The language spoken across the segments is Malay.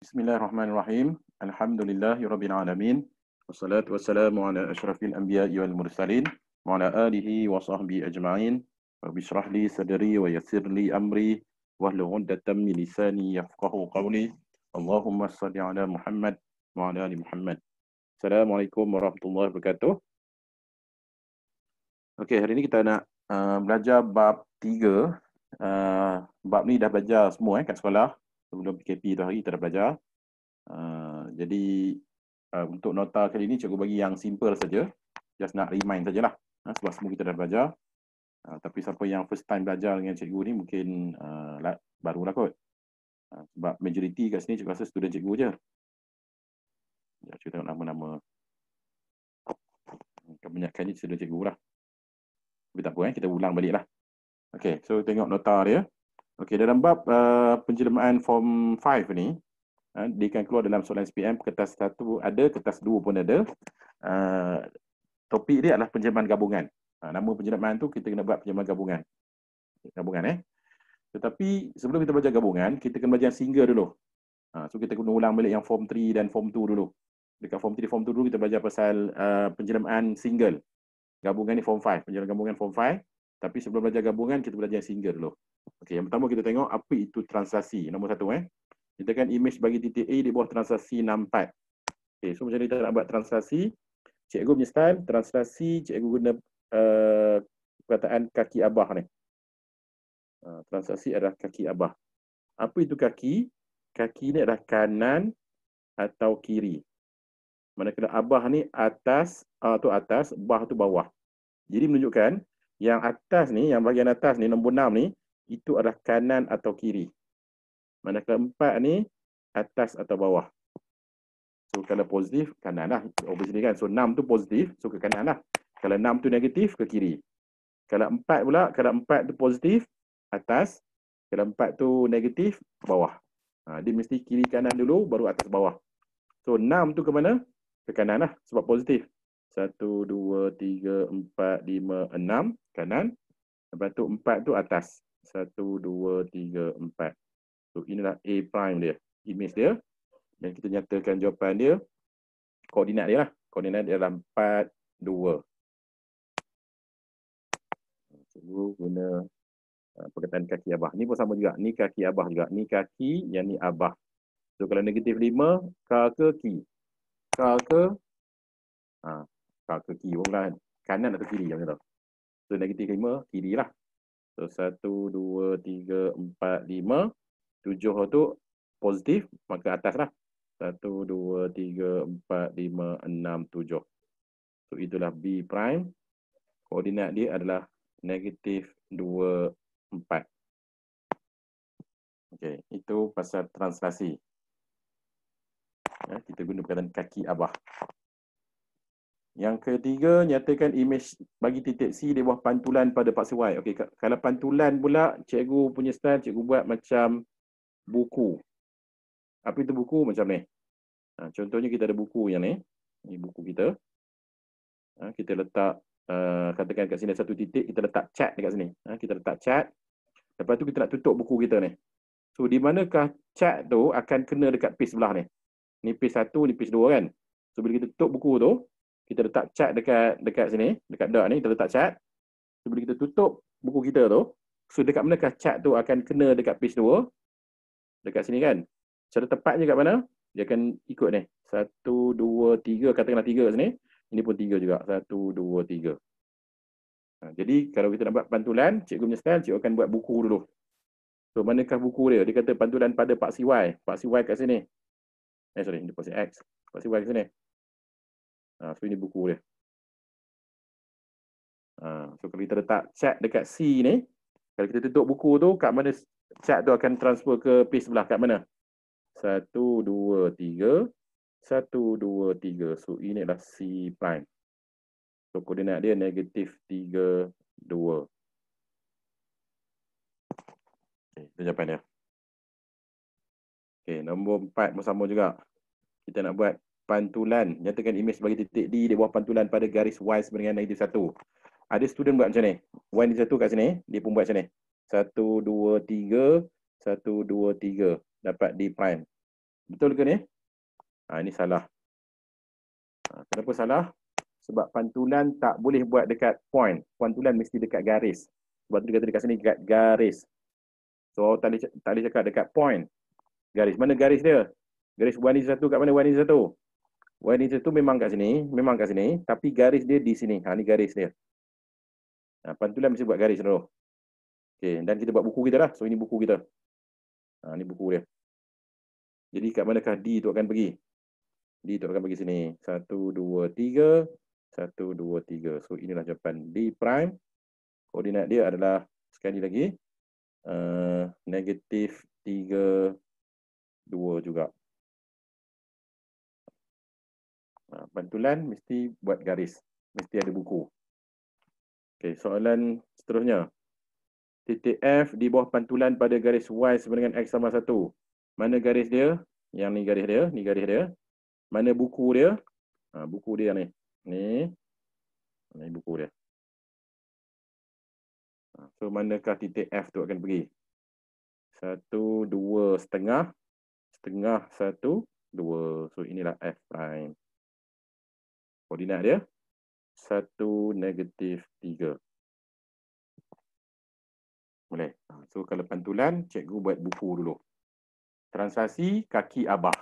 Bismillahirrahmanirrahim. Alhamdulillahirrabbilalamin. Wassalatu wassalamu ala asyrafil anbiya'i wal mursalin wa ala alihi wa sahbihi ajma'in. Rabbi shrah li sadri wa yassir li amri wahlul 'uqdatam min lisani yafqahu qawli. Allahumma shalli ala Muhammad wa ala ali Muhammad. Assalamualaikum warahmatullahi wabarakatuh. Okey, hari ini kita nak belajar bab 3. Bab ni dah belajar semua kat sekolah. Sebelum PKP tu hari kita dah belajar. Jadi untuk nota kali ni cikgu bagi yang simple saja. Just nak remind sajalah. Sebab semua kita dah belajar. Tapi siapa yang first time belajar dengan cikgu ni mungkin barulah kot. Sebab majoriti kat sini cikgu rasa student cikgu je. Ya, cikgu tengok nama-nama. Kebanyakan ni student cikgu lah. Tapi tak apa, kita ulang balik lah. Okay, so tengok nota dia. Okay, dalam bab penjelmaan form 5 ni, dia akan keluar dalam soalan SPM, kertas 1 ada, kertas 2 pun ada. Topik dia adalah penjelmaan gabungan. Nama penjelmaan tu kita kena buat penjelmaan gabungan. Tetapi sebelum kita belajar gabungan, kita kena belajar single dulu. So kita kena ulang balik yang form 3 dan form 2 dulu. Dekat form 3, form 2 dulu kita belajar pasal penjelmaan single. Gabungan ni form 5, penjelmaan gabungan form 5. Tapi sebelum belajar gabungan, kita belajar single dulu. Okey, yang pertama kita tengok apa itu translasi. Nombor 1 kita kan image bagi titik A di bawah translasi 64. Okey, so macam ni kita nak buat translasi. Cikgu punya style, translasi, cikgu guna perkataan kaki abah ni. Translasi adalah kaki abah. Apa itu kaki? Kaki ni adalah kanan atau kiri. Manakala abah ni atas, tu atas, bah tu bawah. Jadi menunjukkan yang atas ni, yang bahagian atas ni, nombor 6 ni, itu adalah kanan atau kiri. Manakala 4 ni, atas atau bawah. So, kalau positif, kanan lah. Obviously kan. So, 6 tu positif, so ke kanan lah. Kalau 6 tu negatif, ke kiri. Kalau 4 pula, kalau 4 tu positif, atas. Kalau 4 tu negatif, bawah. Dia mesti kiri kanan dulu, baru atas bawah. So, 6 tu ke mana? Ke kanan lah, sebab positif. 1, 2, 3, 4, 5, 6, kanan. Lepas tu 4 tu atas. 1, 2, 3, 4. So, inilah A prime dia. Image dia. Dan kita nyatakan jawapan dia. Koordinat dia lah. Koordinat dia adalah 4, 2. Cikgu guna perkataan kaki abah. Ni pun sama juga. Ni kaki abah juga. Ni kaki, yang ni abah. So, kalau negatif 5, K ke ki? K ke? K ke ki pun kan. Kanan atau kiri macam tu. So, negatif 5, kiri lah. So, 1, 2, 3, 4, 5. 7 tu positif, maka atas lah. 1, 2, 3, 4, 5, 6, 7. So, itulah B prime. Koordinat dia adalah negatif 2, 4. Okey, itu pasal translasi. Kita guna perkataan kaki abah. Yang ketiga, nyatakan image bagi titik C di bawah pantulan pada paksi Y. Okey, kalau pantulan pula, cikgu punya style, cikgu buat macam buku. Apa itu buku? Macam ni. Contohnya kita ada buku yang ni. Ini buku kita. Kita letak, katakan kat sini ada satu titik, kita letak cat dekat sini. Kita letak cat. Lepas tu kita nak tutup buku kita ni. So, di manakah cat tu akan kena dekat page sebelah ni? Ni page 1, ni page 2 kan? So, bila kita tutup buku tu, kita letak cat dekat sini, dekat dot ni, kita letak cat. So, bila kita tutup buku kita tu, so dekat manakah cat tu akan kena dekat page 2? Dekat sini kan? Cara tepatnya kat mana? Dia akan ikut ni. 1, 2, 3, katakanlah 3 kat sini. Ini pun 3 juga. 1, 2, 3. Jadi, kalau kita nak buat pantulan, cikgu punya style, cikgu akan buat buku dulu. So, manakah buku dia? Dia kata pantulan pada paksi Y. Paksi Y kat sini. Sorry, ini paksi X. Paksi Y kat sini. So, ini buku dia. So, kalau kita letak cat dekat C ni, kalau kita tutup buku tu, kat mana cat tu akan transfer ke page sebelah? Kat mana? 1, 2, 3. 1, 2, 3. So, ini adalah C prime. So, koordinat dia negatif 3, 2. Okay, itu jawapan dia. Okay, nombor 4 pun sama juga. Kita nak buat pantulan. Nyatakan image bagi titik D di bawah pantulan pada garis Y sama dengan negatif 1. Ada student buat macam ni. Y negatif 1 kat sini, dia pun buat macam ni. 1, 2, 3. 1, 2, 3. Dapat D prime. Betul ke ni? Ini salah. Kenapa salah? Sebab pantulan tak boleh buat dekat point. Pantulan mesti dekat garis. Sebab tu dia kata dekat sini dekat garis. So tak boleh cakap dekat point. Garis. Mana garis dia? Garis 1 kat mana 1? 1 memang kat sini. Memang kat sini. Tapi garis dia di sini. Ni garis dia. Pantulan mesti buat garis dulu. Okay. Dan kita buat buku kita lah. So ini buku kita. Ni buku dia. Jadi kat manakah D tu akan pergi? D tu akan pergi sini. 1, 2, 3. 1, 2, 3. So inilah jawapan D prime. Koordinat dia adalah sekali lagi negatif 3, 2 juga. Pantulan mesti buat garis. Mesti ada buku. Okey, soalan seterusnya. Titik F di bawah pantulan pada garis Y sama dengan X sama 1. Mana garis dia? Yang ni garis dia. Ni garis dia. Mana buku dia? Buku dia ni. Ni buku dia. So, manakah titik F tu akan pergi? 1, 2, setengah. Setengah, 1, 2. So, inilah F prime. Koordinat dia 1, negatif 3. Boleh. So, kalau pantulan, cikgu buat buku dulu. Translasi, kaki abah.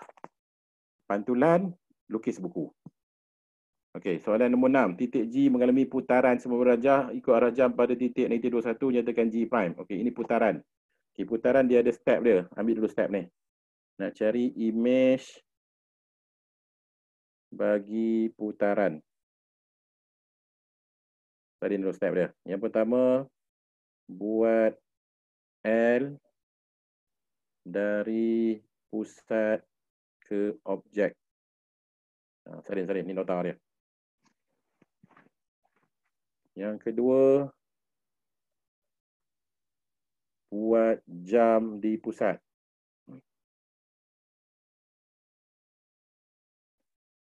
Pantulan, lukis buku. Okey, soalan nombor 6. Titik G mengalami putaran semua darjah ikut arah jam pada titik negatif 21, nyatakan G prime. Okey, ini putaran. Okey, putaran dia ada step dia. Ambil dulu step ni. Nak cari image bagi putaran. Tadi dulu step dia. Yang pertama, buat L dari pusat ke objek. Salin. Ini nota dia. Yang kedua, buat jam di pusat.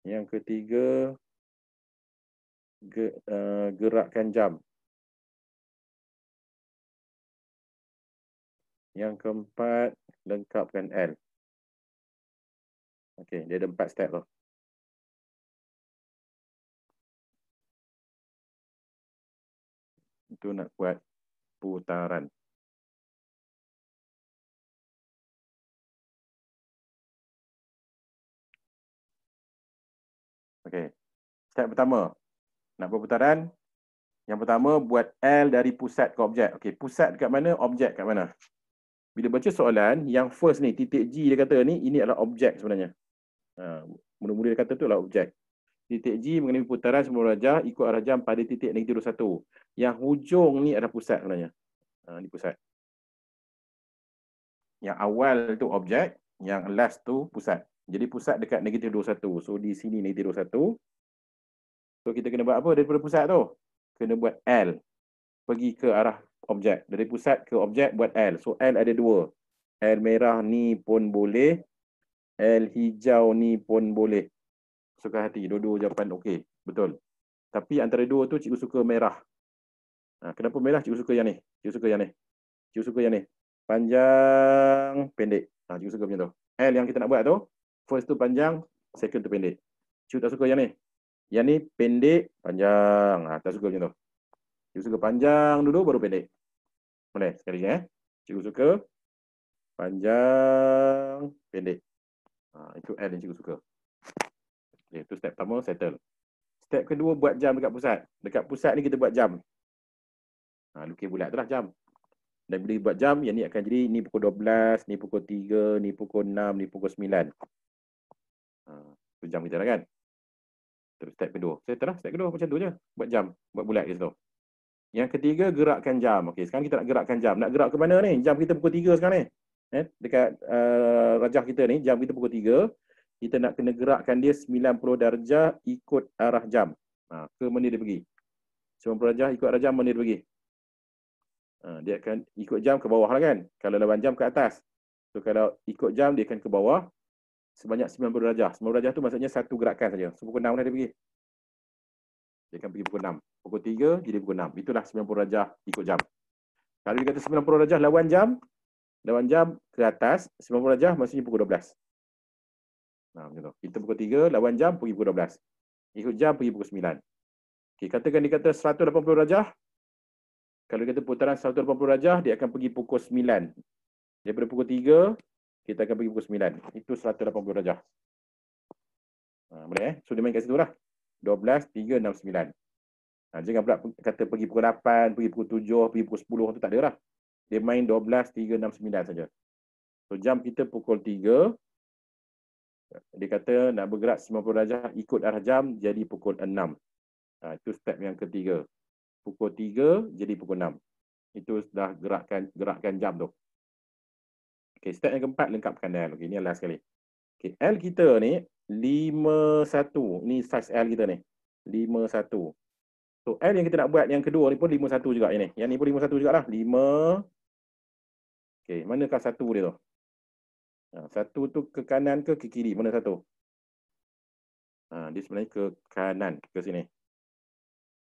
Yang ketiga, gerakkan jam. Yang keempat, lengkapkan L. Okey, dia ada 4 step tu. Itu nak buat putaran. Okey. Step pertama, nak buat putaran. Yang pertama, buat L dari pusat ke objek. Okey, pusat kat mana, objek kat mana? Bila baca soalan, yang first ni, titik G dia kata ni, ini adalah objek sebenarnya. Mula-mula dia kata tu adalah objek. Titik G mengalami putaran semua darjah ikut arah jam pada titik negatif 21. Yang hujung ni adalah pusat sebenarnya. Ni pusat. Yang awal tu objek, yang last tu pusat. Jadi pusat dekat negatif 21. So di sini negatif 21. So kita kena buat apa daripada pusat tu? Kena buat L. Pergi ke arah objek. Dari pusat ke objek buat L. So L ada 2. L merah ni pun boleh. L hijau ni pun boleh. Suka hati. Dua-dua jawapan okey. Betul. Tapi antara dua tu cikgu suka merah. Kenapa merah? Cikgu suka yang ni. Cikgu suka yang ni. Cikgu suka yang ni. Panjang, pendek. Cikgu suka macam tu. L yang kita nak buat tu, first tu panjang, second tu pendek. Cikgu tak suka yang ni. Yang ni pendek, panjang. Tak suka macam tu. Cikgu suka panjang dulu, baru pendek. Boleh? Sekali lagi. Cikgu suka panjang, pendek. Itu L yang cikgu suka. Okay, itu step pertama, settle. Step kedua, buat jam dekat pusat. Dekat pusat ni kita buat jam. Lukis bulat tu lah jam. Dan bila buat jam, yang ni akan jadi ni pukul 12, ni pukul 3, ni pukul 6, ni pukul 9. Itu jam kita lah kan. Terus step kedua. Settle lah, step kedua macam tu je. Buat jam, buat bulat kat situ. Yang ketiga, gerakkan jam. Okey, sekarang kita nak gerakkan jam. Nak gerak ke mana ni? Jam kita pukul 3 sekarang ni. Dekat rajah kita ni, jam kita pukul 3. Kita nak kena gerakkan dia 90 darjah ikut arah jam. Ke mana dia pergi? 90 darjah ikut arah jam, mana dia pergi? Dia akan ikut jam ke bawah lah kan. Kalau lawan jam ke atas. So kalau ikut jam dia akan ke bawah sebanyak 90 darjah. 90 darjah tu maksudnya satu gerakan saja. So pukul 6 lah dia pergi. Dia akan pergi pukul 6. Pukul 3 jadi pukul 6. Itulah 90 darjah ikut jam. Kalau dia kata 90 darjah lawan jam ke atas, 90 darjah maksudnya pukul 12. Nah, macam tu. Kita pukul 3, lawan jam pergi pukul 12. Ikut jam pergi pukul 9. Okey, katakan dia kata 180 darjah. Kalau kita putaran 180 darjah, dia akan pergi pukul 9. Daripada pukul 3, kita akan pergi pukul 9. Itu 180 darjah. Boleh So, dia main kat situ lah. 12, 3, 6, 9. Jangan pula kata pergi pukul 8, pergi pukul 7, pergi pukul 10. Itu tak ada lah. Dia main 12, 3, 6, 9 saja. So, jam kita pukul 3. Dia kata nak bergerak 90 darjah ikut arah jam, jadi pukul 6. Itu step yang ketiga. Pukul 3 jadi pukul 6. Itu dah gerakkan jam tu. Okay, step yang keempat, lengkapkan L. Okay, ini last sekali. Okay, L kita ni 51. Ini size L kita ni. 51. So, L yang kita nak buat yang kedua ni pun 51 juga ini. Yang ni pun 51 jugalah. 5. Okay, manakah satu dia tu? Satu tu ke kanan ke kiri? Mana satu? Dia sebenarnya ke kanan, ke sini.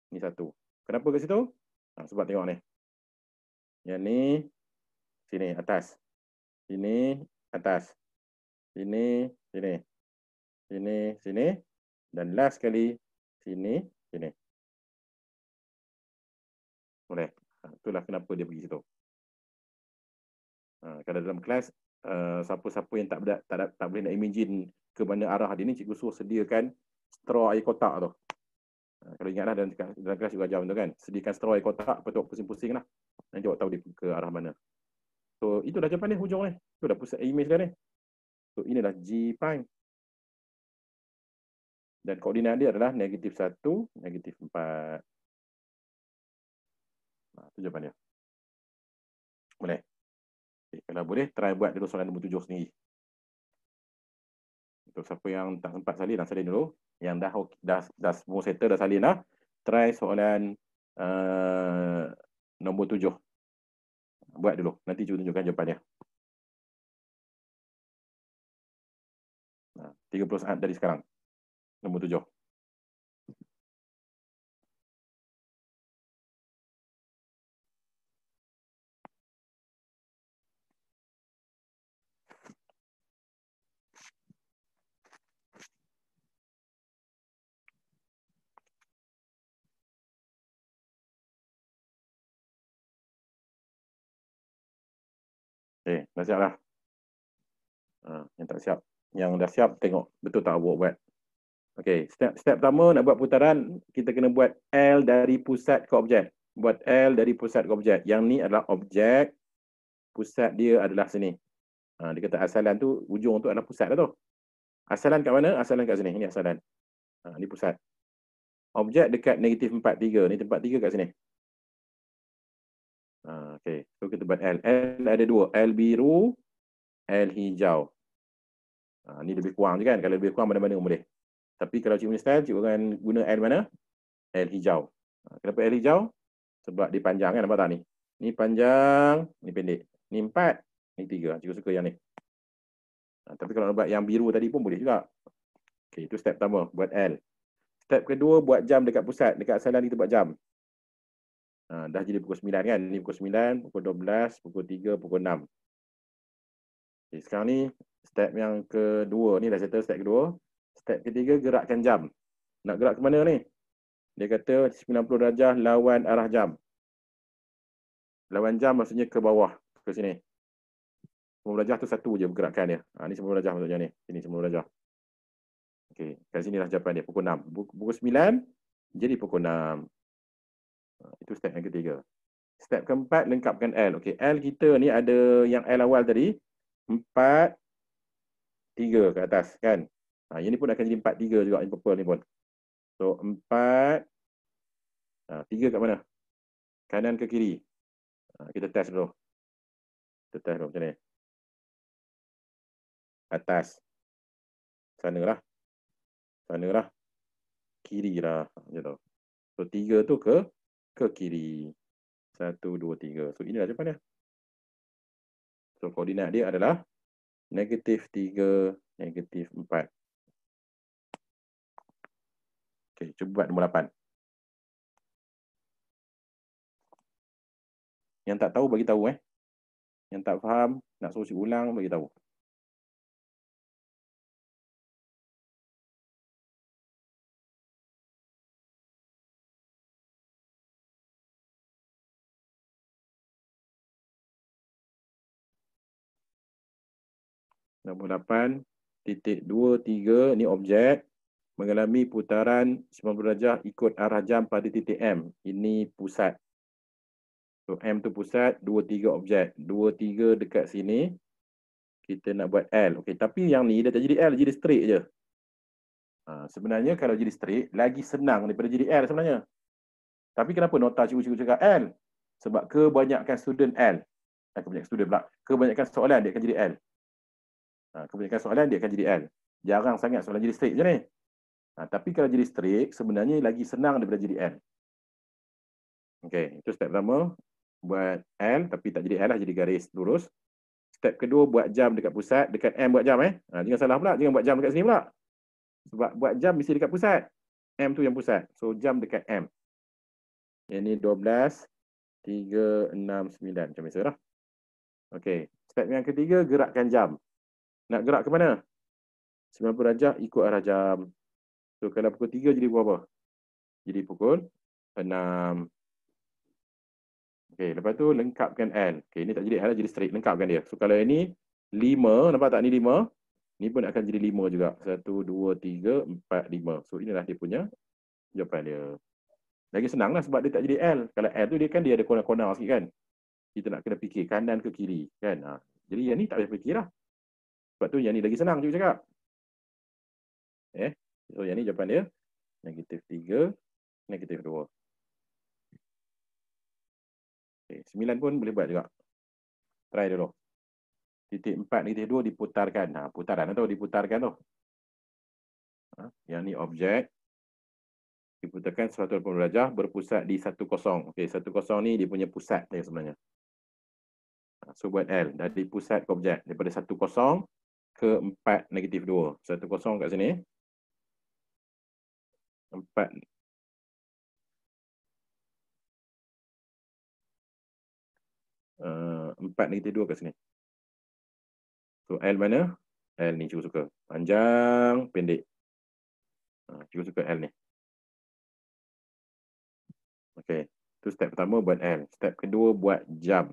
Ini satu. Kenapa ke situ? Sebab tengok ni. Yang ni, sini, atas. Sini, atas. Sini, sini. Sini, sini. Dan last sekali, sini, sini. Boleh. Itulah kenapa dia pergi situ. Kalau dalam kelas, siapa-siapa yang tak boleh nak imagine ke mana arah dia ni, cikgu suruh sediakan straw air kotak tu. Kalau ingatlah dalam kelas juga ajar tu kan, sediakan straw air kotak, lepas tu pusing-pusing lah. Nanti awak tahu dia ke arah mana. So, itu dah jawapan ni, hujung ni. Itu dah pusat image dah ni. So, inilah G prime. Dan koordinat dia adalah -1, -4. Itu jawapan dia. Boleh? Okay, kalau boleh, try buat dulu soalan nombor 7 sendiri. Untuk siapa yang tak sempat salin, salin dulu. Yang dah semua settle, dah salin dah. Try soalan nombor 7. Buat dulu. Nanti cuba tunjukkan jawapannya. 30 saat dari sekarang. Nombor 7. Okay, dah siap lah. Yang tak siap. Yang dah siap, tengok betul tak awak buat. Okay, step pertama nak buat putaran, kita kena buat L dari pusat ke objek. Buat L dari pusat ke objek. Yang ni adalah objek. Pusat dia adalah sini. Dia kata asalan tu, ujung tu adalah pusat lah tu. Asalan kat mana? Asalan kat sini. Ini asalan. Ini pusat. Objek dekat -43. Ni tempat 3 kat sini. Okay, so kita buat L. L ada dua. L biru, L hijau. Ni lebih kurang je kan. Kalau lebih kurang mana-mana boleh. Tapi kalau cikgu punya style, cikgu akan guna L mana? L hijau. Kenapa L hijau? Sebab dia panjang kan, nampak tak ni? Ni panjang, ni pendek. Ni 4, ni 3. Cikgu suka yang ni. Tapi kalau nak buat yang biru tadi pun boleh juga. Okay, itu step pertama, buat L. Step kedua, buat jam dekat pusat. Dekat asalan kita buat jam. Dah jadi pukul 9 kan? Ni pukul 9, pukul 12, pukul 3, pukul 6. Okay, sekarang ni, step yang kedua. Ni dah settle step kedua. Step ketiga, gerakkan jam. Nak gerak ke mana ni? Dia kata 90 darjah lawan arah jam. Lawan jam maksudnya ke bawah, ke sini. 90 darjah tu satu je pergerakan dia. Ni 90 darjah maksudnya ni. Ini 90 darjah. Okey, kat sini lah jawapan dia. Pukul 6. Pukul 9, jadi pukul 6. Itu step yang ketiga. Step keempat, lengkapkan L. Okey, L kita ni ada yang L awal tadi. 4, 3 ke atas kan. Yang ni pun akan jadi 4, 3 juga. Yang purple ni pun. So, 4. 3 kat mana? Kanan ke kiri? Kita test dulu. Kita test dulu macam ni. Atas. Sana lah. Sana lah. Kiri lah. Macam tu. So, 3 tu ke kiri. 1, 2, 3. So, inilah jawapan dia. So, koordinat dia adalah -3, -4. Okey, cuba buat nombor 8. Yang tak tahu, bagi tahu. Yang tak faham, nak suruh ulang, bagi tahu. 68.23 ni objek mengalami putaran 90 darjah ikut arah jam pada titik M. Ini pusat. So M tu pusat, 23 objek. 23 dekat sini. Kita nak buat L. Okey, tapi yang ni dah tak jadi L, jadi straight je. Sebenarnya kalau jadi straight, lagi senang daripada jadi L sebenarnya. Tapi kenapa nota cikgu-cikgu cakap L? Sebab kebanyakan student L. Kebanyakan student pula. Kebanyakan soalan dia akan jadi L. Kebanyakan soalan dia akan jadi L. Jarang sangat soalan jadi straight je ni. Tapi kalau jadi straight, sebenarnya lagi senang daripada jadi L. Okey, itu step pertama. Buat L, tapi tak jadi L lah, jadi garis lurus. Step kedua, buat jam dekat pusat. Dekat M buat jam. Jangan salah pula, jangan buat jam dekat sini pula. Sebab buat jam mesti dekat pusat. M tu yang pusat. So, jam dekat M. Ini 12, 3, 6, 9. Macam biasa lah. Okey, step yang ketiga, gerakkan jam. Nak gerak ke mana? 90 darjah ikut arah jam. So, kalau pukul 3 jadi pukul apa? Jadi pukul 6. Okey, lepas tu lengkapkan L. Okey, ini tak jadi L, jadi straight. Lengkapkan dia. So, kalau ini 5, nampak tak ni 5? Ni pun akan jadi 5 juga. 1, 2, 3, 4, 5. So, inilah dia punya jawapan dia. Lagi senang lah sebab dia tak jadi L. Kalau L tu dia kan dia ada corner-corner sikit kan. Kita nak kena fikir kanan ke kiri kan. Jadi yang ni tak payah fikir lah. Sebab tu yang ni lagi senang cikgu cakap. So yang ni jawapan dia. -3, -2. Okay, 9 pun boleh buat juga. Try dulu. Titik 4, -2 diputarkan. Putaran tu diputarkan tu. Yang ni objek. Diputarkan 180 darjah berpusat di 10. Okey, 10 ni dia punya pusat dia sebenarnya. So buat L dari pusat ke objek daripada 10 ke 4, -2. 10 kat sini. 4 -2 kat sini. So L mana? L ni cikgu suka. Panjang, pendek. Cikgu suka L ni. Okey. Tu step pertama buat L. Step kedua buat jam.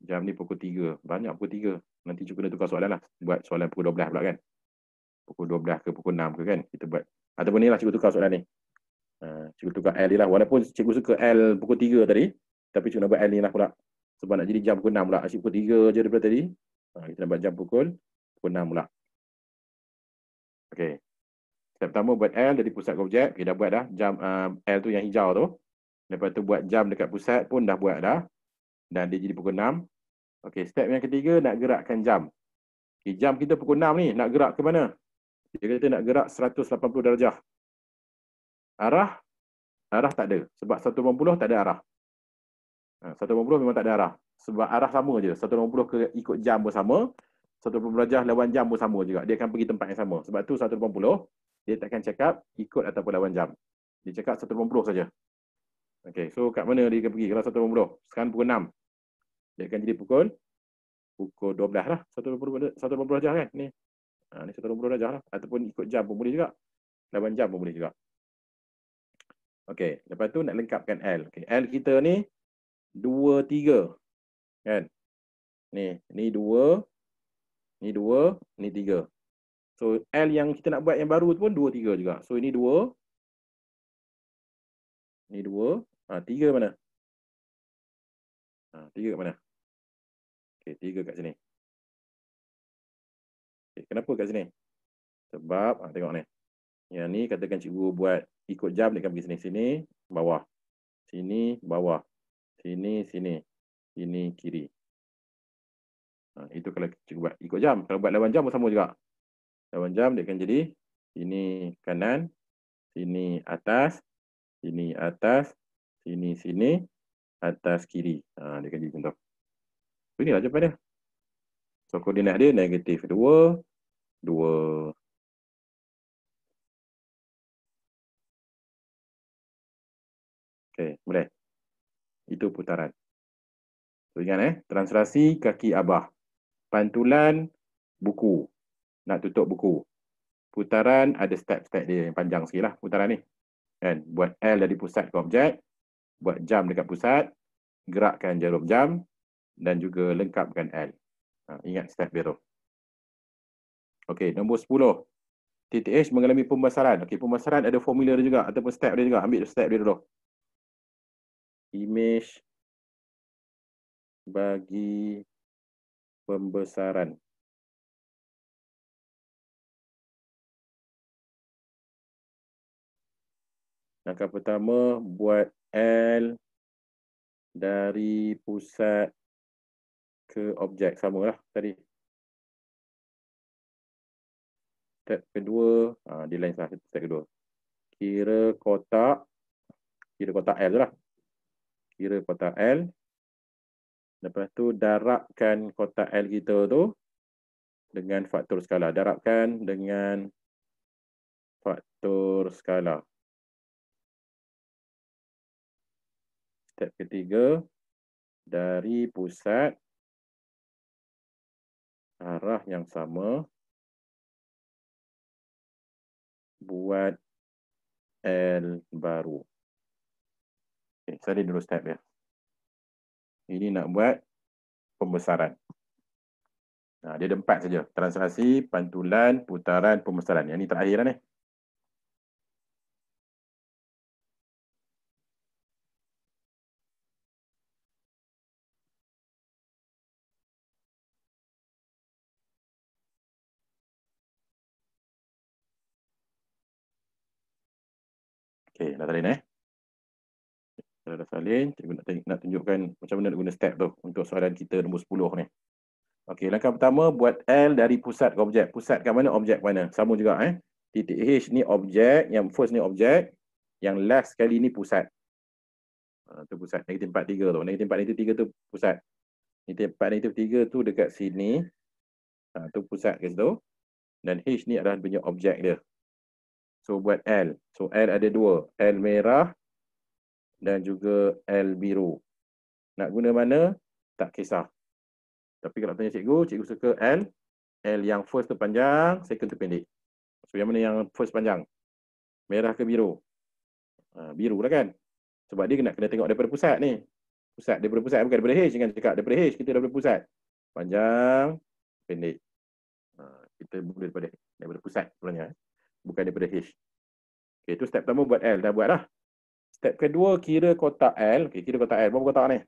Jam ni pukul 3. Banyak pukul 3. Nanti cikgu kena tukar soalan lah. Buat soalan pukul 12 pula kan. Pukul 12 ke pukul 6 ke kan. Kita buat. Ataupun ni lah cikgu tukar soalan ni. Cikgu tukar L ni lah. Walaupun cikgu suka L pukul 3 tadi. Tapi cikgu nak buat L ni lah pula. Sebab nak jadi jam pukul 6 pula. Asyik pukul 3 je daripada tadi. Kita nak buat jam pukul 6 pula. Okey. Step pertama buat L dari pusat ke objek. Okay, dah buat dah. Jam L tu yang hijau tu. Lepas tu buat jam dekat pusat pun dah buat dah. Dan dia jadi pukul 6. Okey, step yang ketiga nak gerakkan jam. Okay, jam kita pukul 6 ni. Nak gerak ke mana? Dia kata nak gerak 180 darjah. Arah? Arah tak ada. Sebab 180 tak ada arah. 180 memang tak ada arah. Sebab arah sama je. 180 ke ikut jam pun sama. 180 darjah lawan jam pun sama juga. Dia akan pergi tempat yang sama. Sebab tu 180 dia takkan cakap ikut ataupun lawan jam. Dia cakap 180 saja. Okey, so kat mana dia akan pergi kalau 180? Sekarang pukul 6. Dia akan jadi pukul 12 lah. 180 darjah kan ni. Ni 180 darjah lah. Ataupun ikut jam pun boleh juga. Lawan jam pun boleh juga. Okey, lepas tu nak lengkapkan L. Okay, L kita ni 2, 3. Kan? Ni 2, ni 2, ni 3. So L yang kita nak buat yang baru tu pun 2, 3 juga. So ini 2. Ni 2. 3 mana? 3 kat mana? Okey, 3 kat sini. Okay, kenapa kat sini? Sebab, tengok ni. Yang ni katakan cikgu buat ikut jam dia akan pergi sini. Sini, bawah. Sini, bawah. Sini, sini. Sini, kiri. Itu kalau cikgu buat ikut jam. Kalau buat lawan jam pun sama juga. Lawan jam dia akan jadi sini kanan, sini atas, sini atas, sini sini, atas kiri. Dia akan jadi contoh. Inilah jawapan dia. So koordinat dia -2, 2. Okey, boleh. Itu putaran. So ingat translasi kaki abah. Pantulan buku. Nak tutup buku. Putaran ada step-step dia yang panjang sikit lah putaran ni. Kan? Buat L dari pusat ke objek. Buat jam dekat pusat. Gerakkan jarum jam. Dan juga lengkapkan L. Ingat step dia tu. Okey, nombor 10. Titik H mengalami pembesaran. Okey, pembesaran ada formula dia juga ataupun step dia juga. Ambil step dia dulu. Image bagi pembesaran. Langkah pertama, buat L dari pusat ke objek. Sama lah tadi. Step kedua, dia lain salah step kedua. Kira kotak L tu lah. Kira kotak L. Lepas tu darabkan kotak L kita tu dengan faktor skala. Darabkan dengan faktor skala. Step ketiga, dari pusat arah yang sama buat L baru. Okay, salin dulu step dia. Ini nak buat pembesaran. Dia ada 4 saja. Translasi, pantulan, putaran, pembesaran. Yang ni terakhir lah ni. Okey, dah salin Kalau dah salin, cikgu nak tunjukkan macam mana nak guna step tu untuk soalan kita nombor 10 ni. Okey, langkah pertama buat L dari pusat ke objek. Pusat kat mana, objek mana. Sama juga Titik H ni objek, yang first ni objek, yang last sekali ni pusat. Tu pusat, negatif 43 tu. Negatif 4, negatif 3 tu pusat. Negatif 4, negatif 3 tu dekat sini. Tu pusat ke situ. Dan H ni adalah punya objek dia. So buat L. So L ada 2. L merah dan juga L biru. Nak guna mana? Tak kisah. Tapi kalau tanya cikgu, cikgu suka L. L yang first tu panjang, second tu pendek. So yang mana yang first panjang? Merah ke biru? Biru lah kan? Sebab dia kena tengok daripada pusat ni. Pusat daripada pusat, bukan daripada H. Jangan cakap daripada H, kita daripada pusat. Panjang, pendek. Kita mula daripada pusat sebenarnya. Bukan daripada H. Okay, itu step pertama buat L. Dah buat lah. Step kedua, kira kotak L. Okay, kira kotak L. Berapa kotak ni?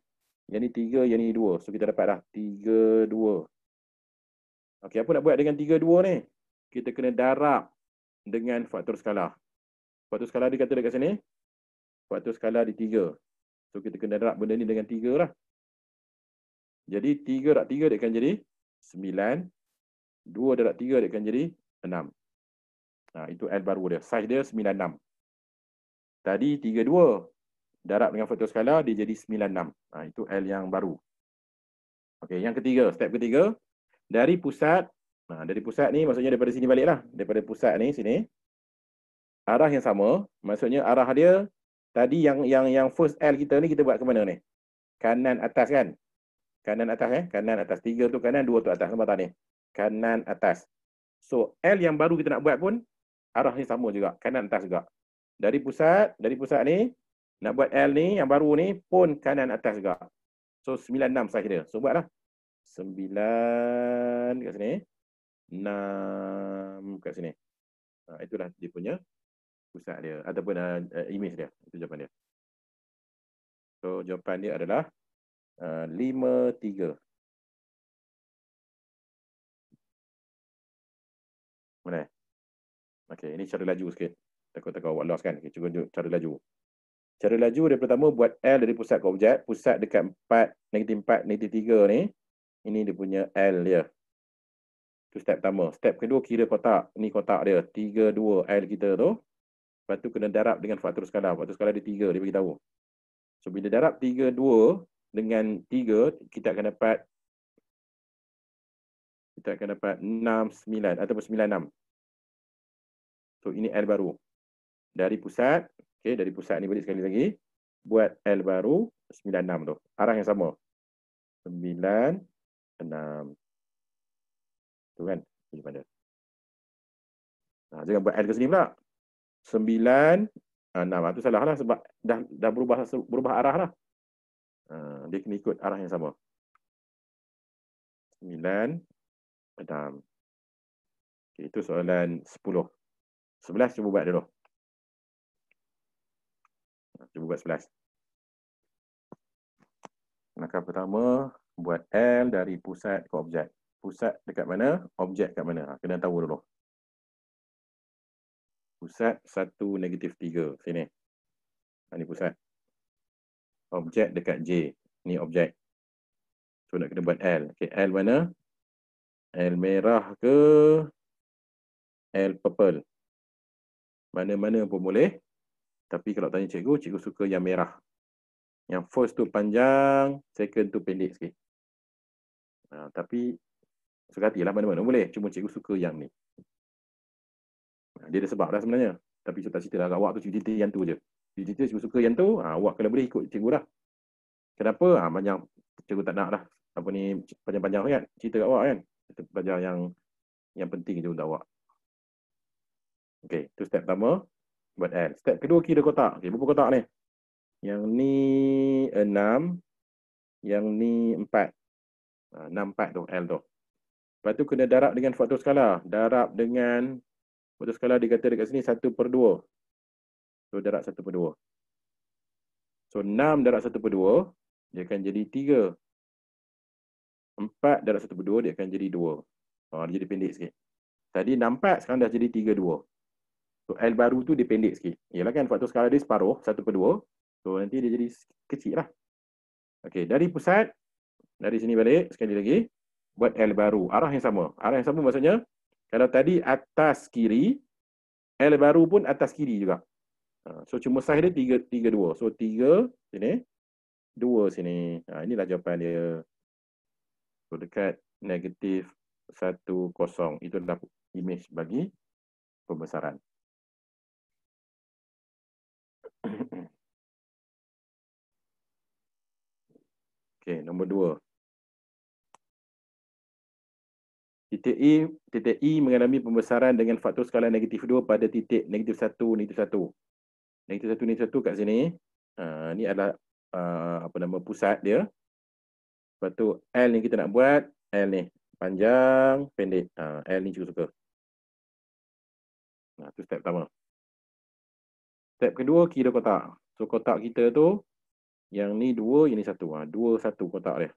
Yang ni 3, yang ni 2. So kita dapat dah 3, 2. Okey, apa nak buat dengan 3, 2 ni? Kita kena darab dengan faktor skala. Faktor skala dia kata dekat sini. Faktor skala di 3. So kita kena darab benda ni dengan 3 lah. Jadi 3 darab 3 dia akan jadi 9. 2 darab 3 dia akan jadi 6. Itu L baru dia. Saiz dia 96. Tadi 3, 2. Darab dengan faktor skala dia jadi 96. Itu L yang baru. Okey, yang ketiga, step ketiga. Dari pusat ni maksudnya daripada sini baliklah. Daripada pusat ni sini. Arah yang sama, maksudnya arah dia tadi yang first L kita ni kita buat ke mana ni? Kanan atas kan? Kanan atas Kanan atas. 3 tu kanan, 2 tu atas. Nampak tak ni? Kanan atas. So L yang baru kita nak buat pun arah ni sama juga, kanan atas juga. Dari pusat ni nak buat L ni yang baru ni pun kanan atas juga. So 96 saiz dia. So buatlah. 9 kat sini. 6 kat sini. Itulah dia punya pusat dia ataupun image dia. Itu jawapan dia. So jawapan dia adalah 53. Mana? Okey, ini cara laju sikit. Takut-takut awak lost kan? Okay, cuba tunjuk cara laju. Cara laju dia pertama buat L dari pusat ke objek. Pusat dekat 4, negatif 4, negatif 3 ni. Ini dia punya L dia. Itu step pertama. Step kedua kira kotak. Ini kotak dia. 3, 2 L kita tu. Lepas tu kena darab dengan faktor skala. Faktor skala dia 3, dia beritahu. So bila darab 3, 2 dengan 3, kita akan dapat 6, 9 ataupun 96. So ini L baru. Dari pusat, okey, dari pusat ni balik sekali lagi. Buat L baru 96 tu. Arah yang sama. 9, 6. Tu kan? Jangan buat L ke sini pula. 9, 6. Itu salah lah sebab dah berubah arah lah. Dia kena ikut arah yang sama. 9, 6. Okay, itu soalan 10. 11 cuba buat dulu. Cuba buat 11. Langkah pertama, buat L dari pusat ke objek. Pusat dekat mana, objek kat mana. Kena tahu dulu. Pusat 1, -3. Sini. Ini pusat. Objek dekat J. Ni objek. So, nak kena buat L. Okay, L mana? L merah ke L purple? Mana-mana pun boleh. Tapi kalau tanya cikgu, cikgu suka yang merah. Yang first tu panjang, second tu pendek sikit. Tapi suka hatilah mana-mana boleh. Cuma cikgu suka yang ni. Dia ada sebab dah sebenarnya. Tapi saya tak cerita lah kat awak tu, cerita yang tu je. Cerita cikgu suka yang tu, awak kalau boleh ikut cikgu lah. Kenapa? Banyak cikgu tak nak lah. Apa ni, panjang-panjang kan? Cerita kat awak kan? Kita belajar yang penting je untuk awak. Okey, tu step pertama. Buat L. Step kedua, kira kotak. Okey, berapa kotak ni? Yang ni 6. Yang ni 4. 6, 4 tu, L tu. Lepas tu kena darab dengan faktor skala. Darab dengan faktor skala dia kata dekat sini 1/2. So, darab 1/2. So, 6 darab 1/2, dia akan jadi 3. 4 darab 1/2, dia akan jadi 2. Dia jadi pendek sikit. Tadi 6/4, sekarang dah jadi 3/2. So, L baru tu dia pendek sikit. Yalah kan, faktor skala dia separuh, 1/2. So, nanti dia jadi kecil lah. Okey, dari pusat, dari sini balik, sekali lagi. Buat L baru. Arah yang sama. Arah yang sama maksudnya, kalau tadi atas kiri, L baru pun atas kiri juga. So, cuma saiz dia 3/2. So, 3 sini, 2 sini. Inilah jawapan dia. So, dekat -10. Itu adalah imej bagi pembesaran. Okey, nombor 2. Titik I mengalami pembesaran dengan faktor skala -2 pada titik -1, -1. -1, -1 kat sini. Ni adalah pusat dia. Lepas tu L ni kita nak buat, L ni panjang, pendek. L ni cikgu suka. Tu step pertama. Step kedua, kira kotak. So, kotak kita tu, yang ni 2, yang ni 1. 2, 1 kotak dia.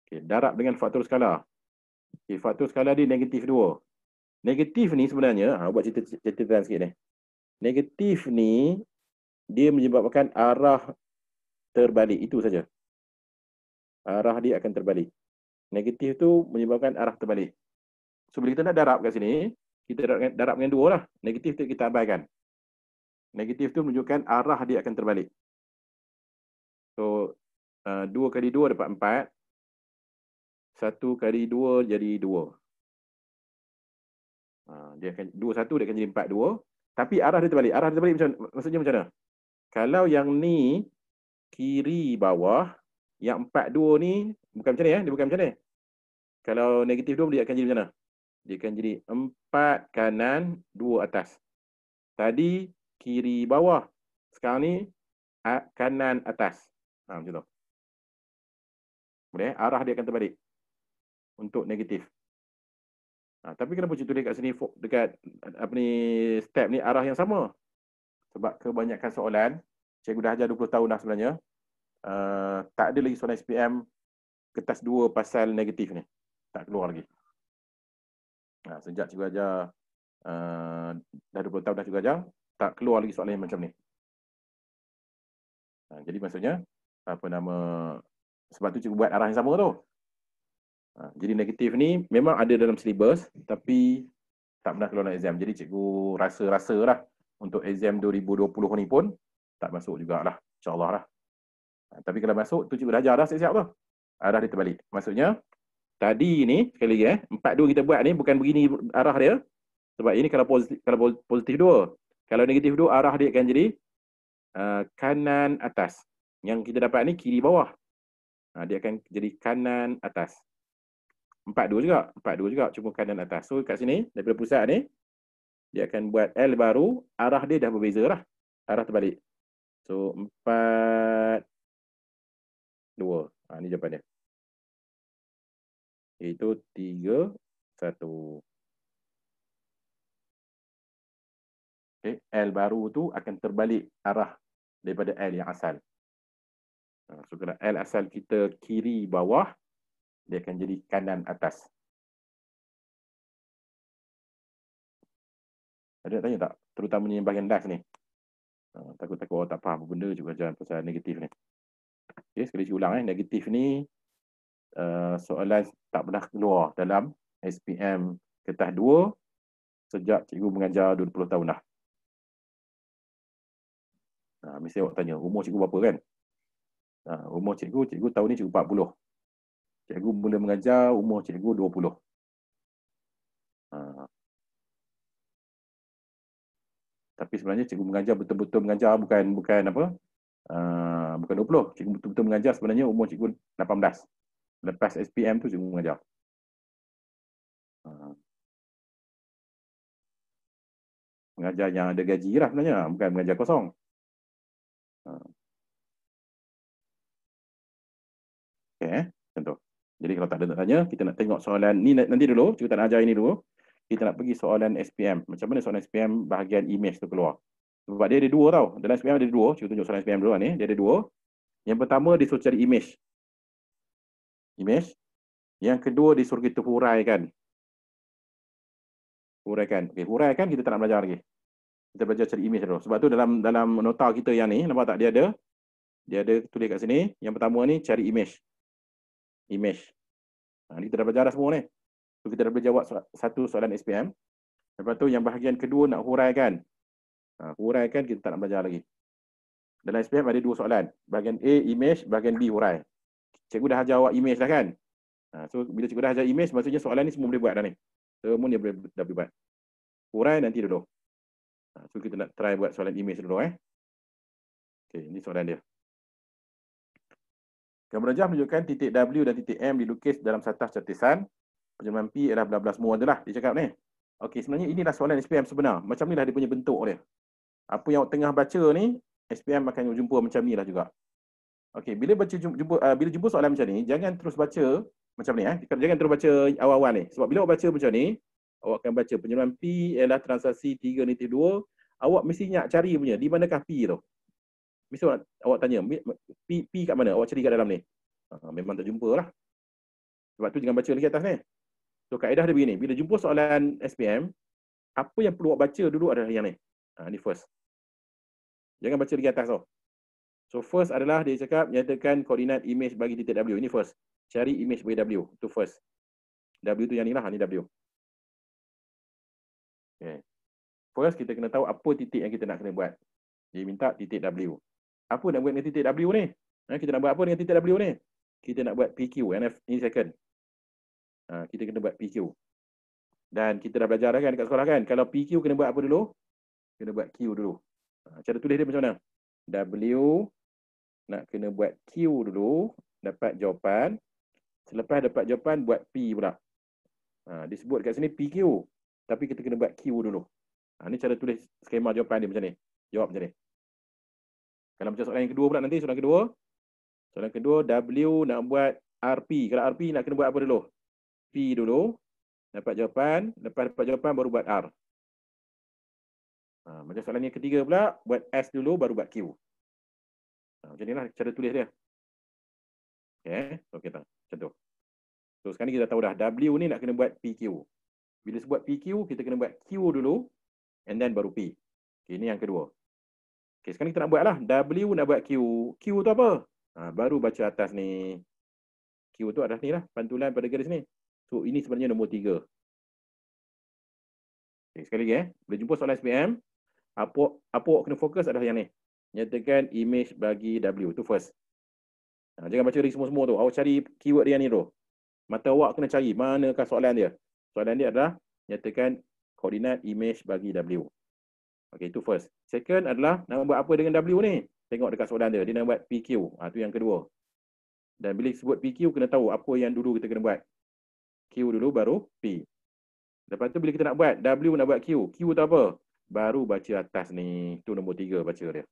Okay, darab dengan faktor skala. Okay, faktor skala dia -2. Negatif ni sebenarnya, buat cerita sikit ni. Negatif ni, dia menyebabkan arah terbalik. Itu saja. Arah dia akan terbalik. Negatif tu menyebabkan arah terbalik. So, bila kita nak darab kat sini, kita darab dengan 2 lah. Negatif tu kita abaikan. Negatif tu menunjukkan arah dia akan terbalik. So, 2 kali 2 dapat 4. 1 kali 2 jadi 2. Dia akan 2, 1 dia akan jadi 4, 2. Tapi arah dia terbalik. Arah dia terbalik maksudnya macam mana? Kalau yang ni kiri bawah, yang 4, 2 ni bukan macam ni ya. Dia bukan macam ni. Kalau negatif 2 dia akan jadi macam mana? Dia akan jadi 4 kanan, 2 atas. Tadi kiri bawah. Sekarang ni kanan atas. Macam tu. Boleh? Arah dia akan terbalik. Untuk negatif. Tapi kenapa cikgu tulis kat sini dekat step ni arah yang sama? Sebab kebanyakan soalan, cikgu dah ajar 20 tahun dah sebenarnya. Tak ada lagi soalan SPM kertas 2 pasal negatif ni. Tak keluar lagi. Sejak cikgu ajar dah 20 tahun dah cikgu ajar, tak keluar lagi soalan yang macam ni. Jadi maksudnya sebab tu cikgu buat arah yang sama tu. Jadi negatif ni memang ada dalam silibus tapi tak pernah keluar dalam exam. Jadi cikgu rasa lah untuk exam 2020 ni pun tak masuk jugalah. InsyaAllah lah. Tapi kalau masuk tu cikgu dah ajar dah siap-siap tu. Arah dia terbalik. Maksudnya tadi ni sekali lagi 4-2 kita buat ni bukan begini arah dia. Sebab ini kalau positif 2. Kalau negatif 2 arah dia akan jadi kanan atas. Yang kita dapat ni kiri bawah. Dia akan jadi kanan atas. 4-2 juga. 4-2 juga. Cuma kanan atas. So kat sini, daripada pusat ni, dia akan buat L baru. Arah dia dah berbeza lah. Arah terbalik. So 4-2. Ni jawapan dia. Iaitu 3, 1. Okay. L baru tu akan terbalik arah daripada L yang asal. So, kalau L asal kita kiri bawah, dia akan jadi kanan atas. Ada nak tanya tak? Terutamanya yang bahagian last ni. Takut-takut orang tak faham benda juga jangan pasal negatif ni. Okay, sekali ulang negatif ni soalan tak pernah keluar dalam SPM Kertas 2 sejak cikgu mengajar 20 tahun dah. Mesti awak tanya, umur cikgu berapa kan? Umur cikgu tahun ni cikgu 40. Cikgu mula mengajar umur cikgu 20. Tapi sebenarnya cikgu mengajar betul-betul mengajar bukan apa? Bukan 20. Cikgu betul-betul mengajar sebenarnya umur cikgu 18. Lepas SPM tu cikgu mengajar. Mengajar yang ada gaji lah sebenarnya, bukan mengajar kosong. Okay, contoh. Jadi kalau tak ada nak tanya, kita nak tengok soalan ni nanti dulu, cikgu tak nak ajar ini dulu. Kita nak pergi soalan SPM. Macam mana soalan SPM bahagian image tu keluar? Sebab dia ada dua tau. Dalam SPM ada dua. Cikgu tunjuk soalan SPM dulu ni. Dia ada dua. Yang pertama dia suruh cari image. Image. Yang kedua dia suruh kita huraikan. Huraikan. Okay, huraikan kita tak nak belajar lagi. Kita belajar cari image dulu. Sebab tu dalam nota kita yang ni, nampak tak dia ada tulis kat sini. Yang pertama ni cari image. Image. Ni kita dah belajar dah semua ni. So, kita dah boleh jawab satu soalan SPM. Lepas tu yang bahagian kedua nak huraikan. Huraikan kita tak nak belajar lagi. Dalam SPM ada dua soalan. Bahagian A, image. Bahagian B, hurai. Cikgu dah ajar awak image dah kan? So, bila cikgu dah ajar image, maksudnya soalan ni semua boleh buat dah ni. Semua dia dah boleh buat. Hurai nanti dulu. So, kita nak try buat soalan image dulu. Okay, ini soalan dia. Gambar rajah menunjukkan titik W dan titik M dilukis dalam satas certisan. Penjermaan P adalah bla-bla semua adalah dia cakap ni. Okey, sebenarnya inilah soalan SPM sebenar. Macam inilah dia punya bentuk dia. Apa yang awak tengah baca ni, SPM akan jumpa macam inilah juga. Okey, bila jumpa soalan macam ni, jangan terus baca macam ni Jangan terus baca awal-awal ni. Sebab bila awak baca macam ni, awak akan baca penjermaan P ialah transaksi 3/2. Awak mesti nak cari punya di manakah P tu. Mesti awak tanya, P kat mana? Awak cari kat dalam ni. Memang tak jumpa lah. Sebab tu jangan baca lagi atas ni. So, kaedah dia begini. Bila jumpa soalan SPM, apa yang perlu awak baca dulu adalah yang ni. Ni first. Jangan baca lagi atas tau. So, first adalah dia cakap, nyatakan koordinat image bagi titik W. Ini first. Cari image bagi W. Itu first. W tu yang ni lah. Ni W. Okay. First, kita kena tahu apa titik yang kita nak kena buat. Dia minta titik W. Apa nak buat dengan titik W ni? Kita nak buat apa dengan titik W ni? Kita nak buat PQ. Ini second. Kita kena buat PQ. Dan kita dah belajar dah kan dekat sekolah kan. Kalau PQ kena buat apa dulu? Kena buat Q dulu. Cara tulis dia macam mana? W nak kena buat Q dulu. Dapat jawapan. Selepas dapat jawapan, buat P pula. Disebut kat sini PQ. Tapi kita kena buat Q dulu. Ini cara tulis skema jawapan dia macam ni. Jawab macam ni. Kalau macam soalan yang kedua pula nanti. Soalan kedua, W nak buat RP. Kalau RP nak kena buat apa dulu? P dulu. Dapat jawapan. Lepas dapat jawapan, baru buat R. Macam soalan yang ketiga pula, buat S dulu, baru buat Q. Macam inilah cara tulis dia. Okay, macam tu. So, sekarang ni kita tahu dah, W ni nak kena buat PQ. Bila sebut PQ, kita kena buat Q dulu, and then baru P. Okay, ini yang kedua. Okay, sekarang kita nak buat lah. W nak buat Q. Q tu apa? Baru baca atas ni. Q tu atas ni lah, pantulan pada garis ni. So, ini sebenarnya nombor 3. Okay, sekali lagi bila jumpa soalan SPM, apa awak kena fokus adalah yang ni. Nyatakan image bagi W. Tu first. Jangan baca lagi semua-semua tu. Awak cari keyword dia ni tu. Mata awak kena cari manakah soalan dia. Soalan dia adalah nyatakan koordinat image bagi W. Okay, itu first. Second adalah nak buat apa dengan W ni. Tengok dekat soalan dia. Dia nak buat PQ. Itu yang kedua. Dan bila sebut PQ, kena tahu apa yang dulu kita kena buat. Q dulu, baru P. Lepas tu bila kita nak buat, W nak buat Q. Q tu apa? Baru baca atas ni. Itu nombor 3 baca dia.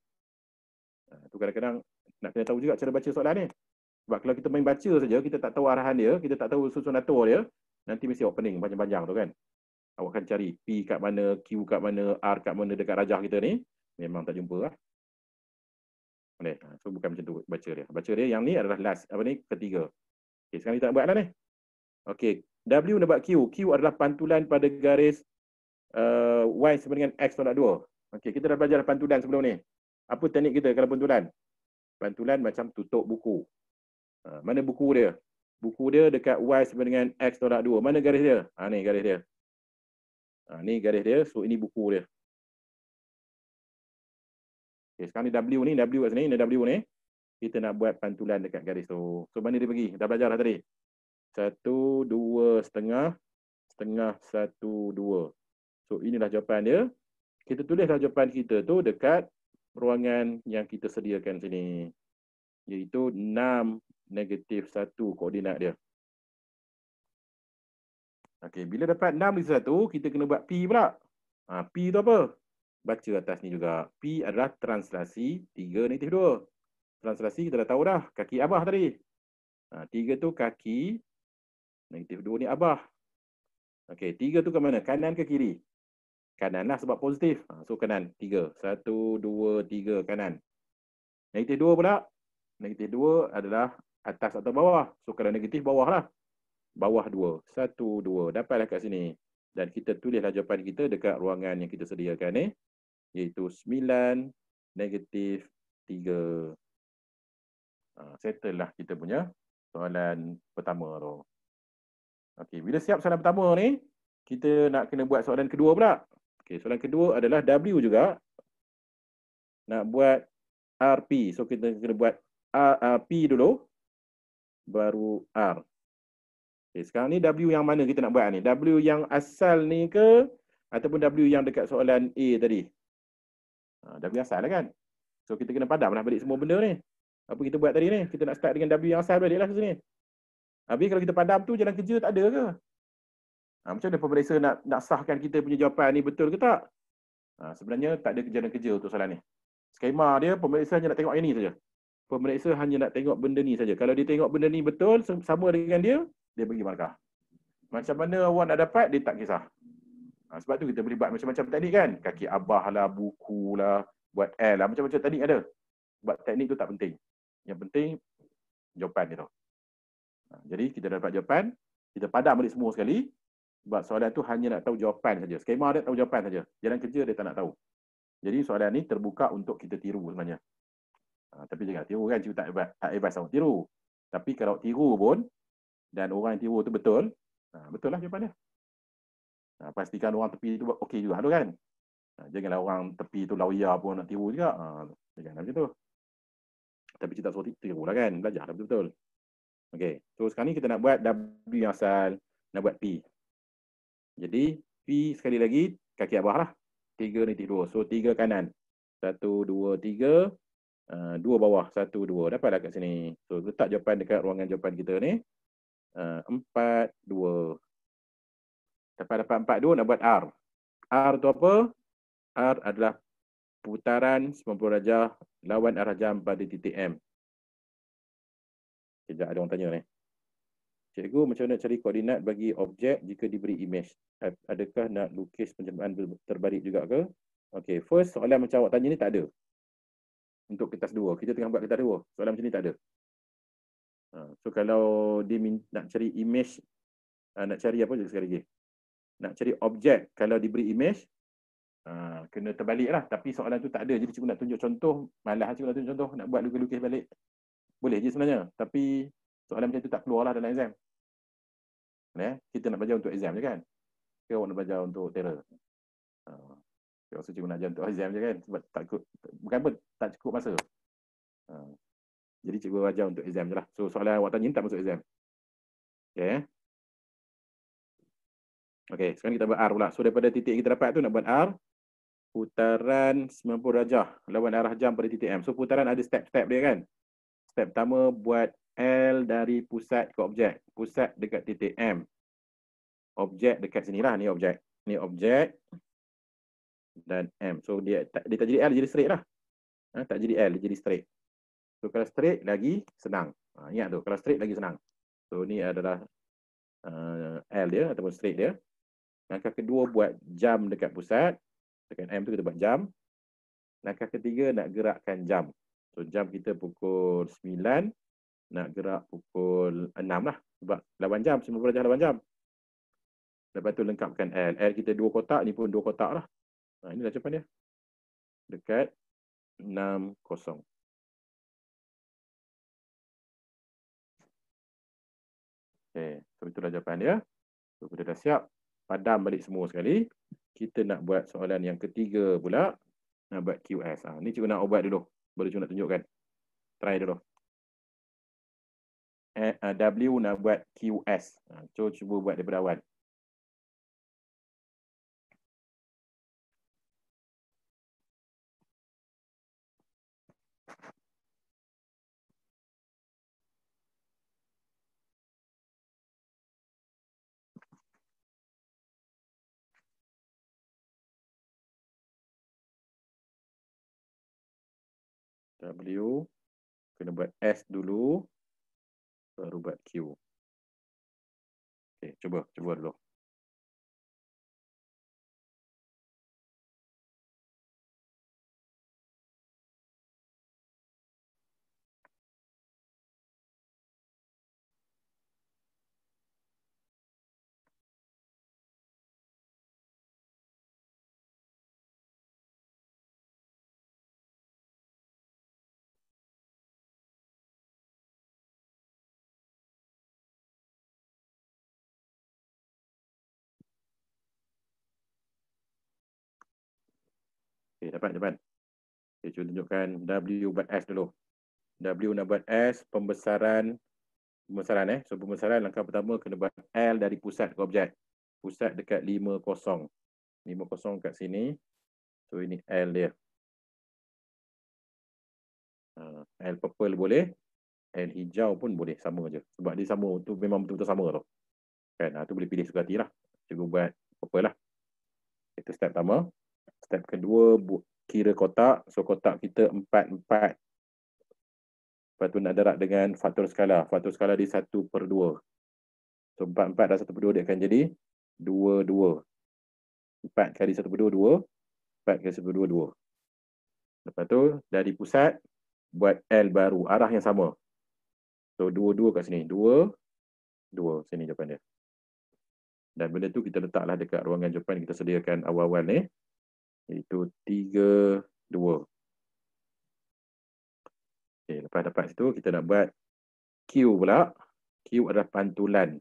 Tu kadang-kadang nak kena tahu juga cara baca soalan ni. Sebab kalau kita main baca saja, kita tak tahu arahan dia, kita tak tahu susun atur dia, nanti mesti opening panjang-panjang tu kan. Awak akan cari P kat mana, Q kat mana, R kat mana dekat rajah kita ni, memang tak jumpa lah. Boleh. So bukan macam tu baca dia. Baca dia yang ni adalah last, apa ni, ketiga. Okay, sekarang kita nak buat lah ni. Okay, W nak buat Q. Q adalah pantulan pada garis Y sama dengan X tolak 2. Okay, kita dah belajar pantulan sebelum ni. Apa teknik kita kalau pantulan? Pantulan macam tutup buku. Mana buku dia? Buku dia dekat Y sama dengan X tolak 2. Mana garis dia? Ni garis dia. Ni garis dia. So, ini buku dia. Okay, sekarang ni W ni. W kat sini. Ini W ni. Kita nak buat pantulan dekat garis tu. So, mana dia pergi? Dah belajar dah tadi. 1, 2, setengah. Setengah, 1, 2. So, inilah jawapan dia. Kita tulislah jawapan kita tu dekat ruangan yang kita sediakan sini. Iaitu 6, -1 koordinat dia. Okey, bila dapat 6 lagi 1, kita kena buat P pula. P tu apa? Baca atas ni juga. P adalah translasi 3 - 2. Translasi kita dah tahu dah. Kaki abah tadi. 3 tu kaki. -2 ni abah. Okey, 3 tu ke mana? Kanan ke kiri? Kanan lah sebab positif. So kanan. 3. 1, 2, 3 kanan. -2 pula. -2 adalah atas atau bawah. So kalau negatif bawah lah. Bawah 2. 1, 2. Dapatlah kat sini. Dan kita tulislah jawapan kita dekat ruangan yang kita sediakan ni. Iaitu 9, -3. Settle lah kita punya soalan pertama tu. Okey, bila siap soalan pertama ni, kita nak kena buat soalan kedua pula. Okey, soalan kedua adalah W juga. Nak buat RP. So kita kena buat P dulu. Baru R. Okay, sekarang ni W yang mana kita nak buat ni? W yang asal ni ke? Ataupun W yang dekat soalan A tadi? W asal lah kan? So kita kena padam lah balik semua benda ni. Apa kita buat tadi ni? Kita nak start dengan W yang asal balik lah ke sini. Habis kalau kita padam tu jalan kerja tak ada ke? Macam mana pemeriksa nak sahkan kita punya jawapan ni betul ke tak? Sebenarnya tak ada jalan kerja untuk soalan ni. Skema dia pemeriksa hanya nak tengok yang ni saja. Pemeriksa hanya nak tengok benda ni saja. Kalau dia tengok benda ni betul sama dengan dia bagi markah. Macam mana awak nak dapat, dia tak kisah. Sebab tu kita boleh buat macam-macam teknik kan. Kaki abah lah, buku lah, buat L lah. Macam-macam teknik ada. Sebab teknik tu tak penting. Yang penting, jawapan dia tu. Jadi kita dapat jawapan, kita padam balik semua sekali. Sebab soalan tu hanya nak tahu jawapan saja. Skema dia tahu jawapan saja. Jalan kerja dia tak nak tahu. Jadi soalan ni terbuka untuk kita tiru sebenarnya. Tapi jangan tiru kan, cikgu tak advise awak tiru. Tapi kalau tiru pun, dan orang yang tiru tu betul, betul lah jawapan dia. Pastikan orang tepi tu okey juga tu kan. Janganlah orang tepi tu lawyer pun nak tiru juga. Jangan macam tu. Tapi kita tak suruh tiru lah kan. Belajar lah betul-betul. Okey. So sekarang ni kita nak buat W yang asal. Nak buat P. Jadi P sekali lagi kaki abah lah. 3 - 2. So 3 kanan. 1, 2, 3. 2 bawah. 1, 2. Dapatlah kat sini. So letak jawapan dekat ruangan jawapan kita ni. 4, 2. Dapat 4, 2 nak buat R. R tu apa? R adalah putaran 90 darjah lawan arah jam pada titik M. Sekejap ada orang tanya ni. Cikgu, macam mana cari koordinat bagi objek jika diberi image? Adakah nak lukis penjelmaan terbalik juga ke? Okey, first soalan macam awak tanya ni tak ada. Untuk kertas 2. Kita tengah buat kertas 2. Soalan macam ni tak ada. So kalau dia nak cari image, nak cari apa je sekali lagi? Nak cari objek kalau diberi image, kena terbalik lah. Tapi soalan tu tak ada. Jadi cikgu nak tunjuk contoh. Malah cikgu nak tunjuk contoh. Nak buat lukis-lukis balik. Boleh je sebenarnya. Tapi soalan macam tu tak keluar lah dalam exam. Kita nak belajar untuk exam je kan? Ke awak nak belajar untuk terror? Saya rasa cikgu nak belajar untuk exam je kan? Sebab bukan apa, tak cukup masa. Jadi cikgu belajar untuk exam je lah. So soalan awak tanya ni tak masuk exam. Okay. Okay, sekarang kita buat R pula. So daripada titik kita dapat tu nak buat R. Putaran 90 darjah lawan arah jam pada titik M. So putaran ada step-step dia kan? Step pertama buat L dari pusat ke objek. Pusat dekat titik M. Objek dekat sini lah. Ni objek. Ni objek. Dan M. So dia tak jadi L, jadi straight lah. Tak jadi L, dia jadi straight. So kalau straight lagi senang. Ingat tu, kalau straight lagi senang. So ni adalah L dia ataupun straight dia. Langkah kedua buat jam dekat pusat. Tekan M tu kita buat jam. Langkah ketiga nak gerakkan jam. So jam kita pukul 9, nak gerak pukul 6 lah. Sebab 8 jam, 90 darjah 8 jam. Lepas tu lengkapkan L. L kita 2 kotak, ni pun 2 kotak lah. Inilah jawapan dia. Dekat 60. Okay, so itulah jawapan dia. So kita dah siap. Padam balik semua sekali. Kita nak buat soalan yang ketiga pula. Nak buat QS. Ni cikgu nak ubat dulu. Baru cikgu nak tunjukkan. Try dulu. W nak buat QS. Cuba buat daripada awal. W. Kena buat S dulu. Baru buat Q. Okay, cuba dulu. Okay, dapat. Okay, cuba tunjukkan W buat S dulu. W nak buat S, pembesaran. So, pembesaran langkah pertama kena buat L dari pusat ke objek. Pusat dekat 50. 50 kat sini. So, ini L dia. L purple boleh. L hijau pun boleh. Sama je. Sebab dia sama. Tu memang betul-betul sama tu. Kan? Tu boleh pilih suka hati lah. Cikgu buat purple lah. Itu step pertama. Step kedua, kira kotak. So, kotak kita 4-4. Lepas tu nak darab dengan faktor skala. Faktor skala di 1/2. So, 4-4 dan 1/2 dia akan jadi 2-2. 4 kali 1/2, 2. 4 kali 1/2, 2. Lepas tu, dari pusat, buat L baru. Arah yang sama. So, 2-2 kat sini. 2, 2. Sini jawapan dia. Dan benda tu kita letaklah dekat ruangan jawapan kita sediakan awal-awal ni. Iaitu 3, 2. Okay, lepas dapat situ, kita nak buat Q pula. Q adalah pantulan.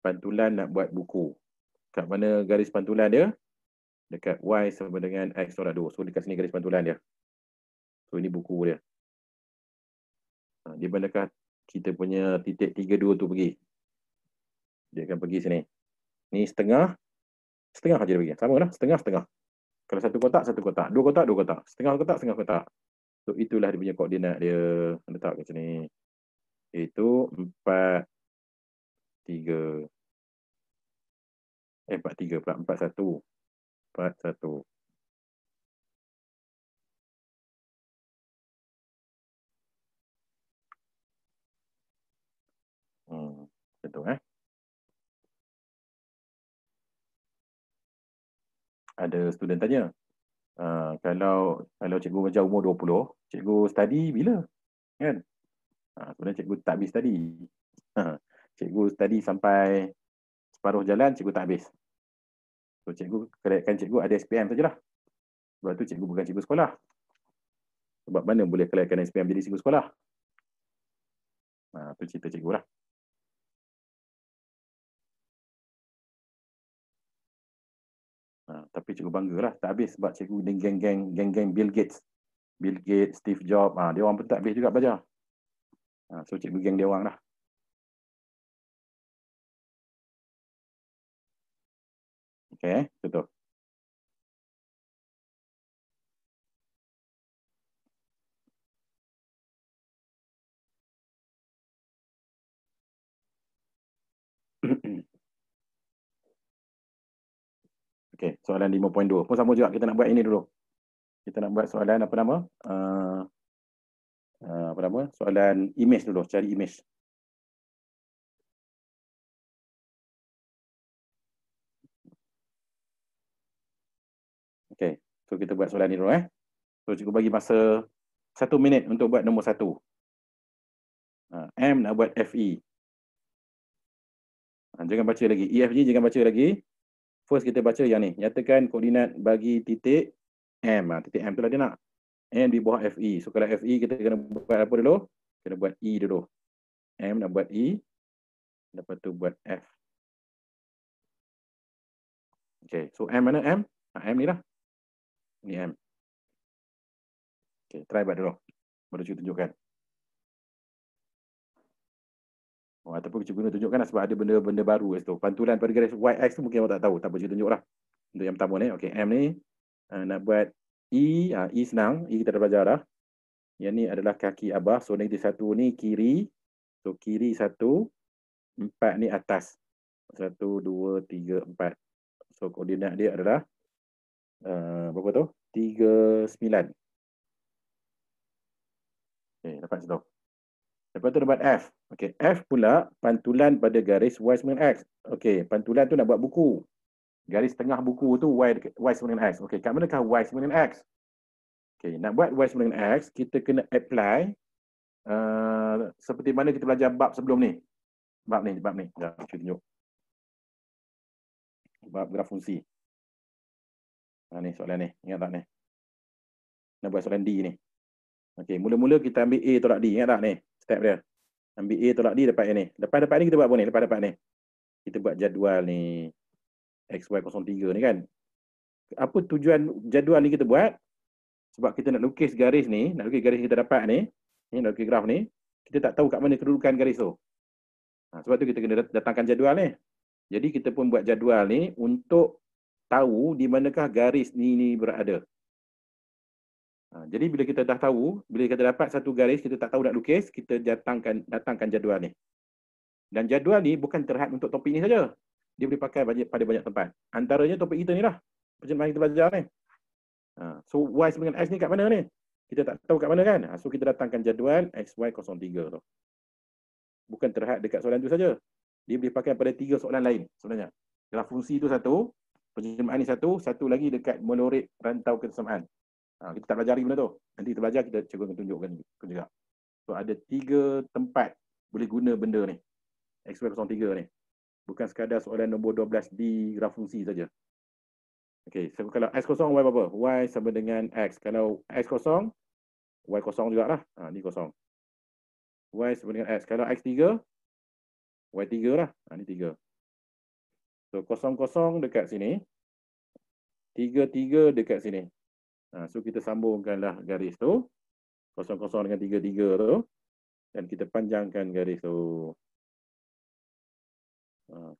Pantulan nak buat buku. Kat mana garis pantulan dia? Dekat Y sama dengan X tolak 2. So, dekat sini garis pantulan dia. So, ini buku dia. Di manakah kita punya titik 3, 2 tu pergi? Dia akan pergi sini. Ni setengah. Setengah saja dia pergi. Sama lah. Setengah. Kalau satu kotak, satu kotak. Dua kotak, dua kotak. Setengah kotak, setengah kotak. So, itulah dia punya koordinat dia. Letak kat sini. Itu 4, 3. 4, 3 pula. 4, 1. 4, 1. Betul Ada student tanya. Kalau cikgu macam umur 20, cikgu study bila? Kan? Sebenarnya cikgu tak habis study. Cikgu study sampai separuh jalan, cikgu tak habis. So, cikgu kelayakan cikgu ada SPM sajalah. Sebab tu cikgu bukan cikgu sekolah. Sebab mana boleh kelayakan SPM jadi cikgu sekolah? Tu cerita cikgu lah. Tapi cikgu banggalah tak habis sebab cikgu dengan geng-geng Bill Gates. Bill Gates, Steve Jobs, dia orang pun tak habis juga belajar. So cikgu geng dia orang lah. Okay, betul. Okay, soalan 5.2. Pun sama juga kita nak buat ini dulu. Kita nak buat soalan apa nama? apa nama? Soalan image dulu, cari image. Okey, so kita buat soalan ni dulu So cikgu bagi masa 1 minit untuk buat nombor 1. M nak buat FE. Jangan baca lagi. EFG jangan baca lagi. First kita baca yang ni. Nyatakan koordinat bagi titik M. Titik M tu lah dia nak. M di bawah FE. So kalau FE kita kena buat apa dulu? Kena buat E dulu. M nak buat E. Lepas tu buat F. Okay. So M mana M? M ni lah. Ni M. Okay. Try buat dulu. Baru cikgu tunjukkan. Ataupun cikgu tunjukkan lah sebab ada benda-benda baru kat situ. Pantulan pada garis YX tu mungkin awak tak tahu. Tak apa cikgu tunjuk lah. Untuk yang pertama ni. Okay. M ni. Nak buat E. E senang. E kita dah belajar dah. Yang ni adalah kaki abah. So negatif 1 ni kiri. So kiri 1. 4 ni atas. 1, 2, 3, 4. So koordinat dia adalah berapa tu? 3, 9. Okay, dapat situ. Lepas tu dapat F. Okay, F pula pantulan pada garis Y9X. Okay, pantulan tu nak buat buku. Garis tengah buku tu Y9X. Okay, kat manakah Y9X? Okay, nak buat Y9X, kita kena apply seperti mana kita belajar bab sebelum ni. Bab ni. Dah, kita tunjuk. Bab graf fungsi. Ni soalan ni. Ingat tak ni? Nak buat soalan D ni. Okey, mula-mula kita ambil A tolak D. Ingat tak ni? Step dia. Ambil A tolak D dapat A ni. Lepas dapat ni kita buat apa ni? Lepas dapat ni. Kita buat jadual ni. XY03 ni kan. Apa tujuan jadual ni kita buat? Sebab kita nak lukis garis ni. Nak lukis garis kita dapat ni. Nak lukis graf ni. Kita tak tahu kat mana kedudukan garis tu. Sebab tu kita kena datangkan jadual ni. Jadi kita pun buat jadual ni untuk tahu di manakah garis ni berada. Jadi bila kita dah tahu, bila kita dapat satu garis, kita tak tahu nak lukis, kita datangkan jadual ni. Dan jadual ni bukan terhad untuk topik ni saja. Dia boleh pakai pada banyak tempat. Antaranya topik kita ni lah. Pencermaan kita belajar ni. So Y dengan X ni kat mana ni? Kita tak tahu kat mana kan? So kita datangkan jadual XY03 tu. Bukan terhad dekat soalan tu saja. Dia boleh pakai pada 3 soalan lain sebenarnya. Graf fungsi tu satu, pencermaan ni satu lagi dekat melorit rantau kesesamaan. Kita tak belajar lagi benda tu. Nanti kita belajar, kita cikgu akan tunjukkan juga. So ada 3 tempat boleh guna benda ni. XY03 ni. Bukan sekadar soalan nombor 12 di graf fungsi saja. Okey, so kalau X0 Y berapa? Y sama dengan X. Kalau X0, Y kosong jugalah. Ni kosong. Y sama dengan X. Kalau X3, Y3 lah. Ni 3. So 0, dekat sini. 3 dekat sini. So kita sambungkanlah garis tu. 0 dengan 3 tu. Dan kita panjangkan garis tu.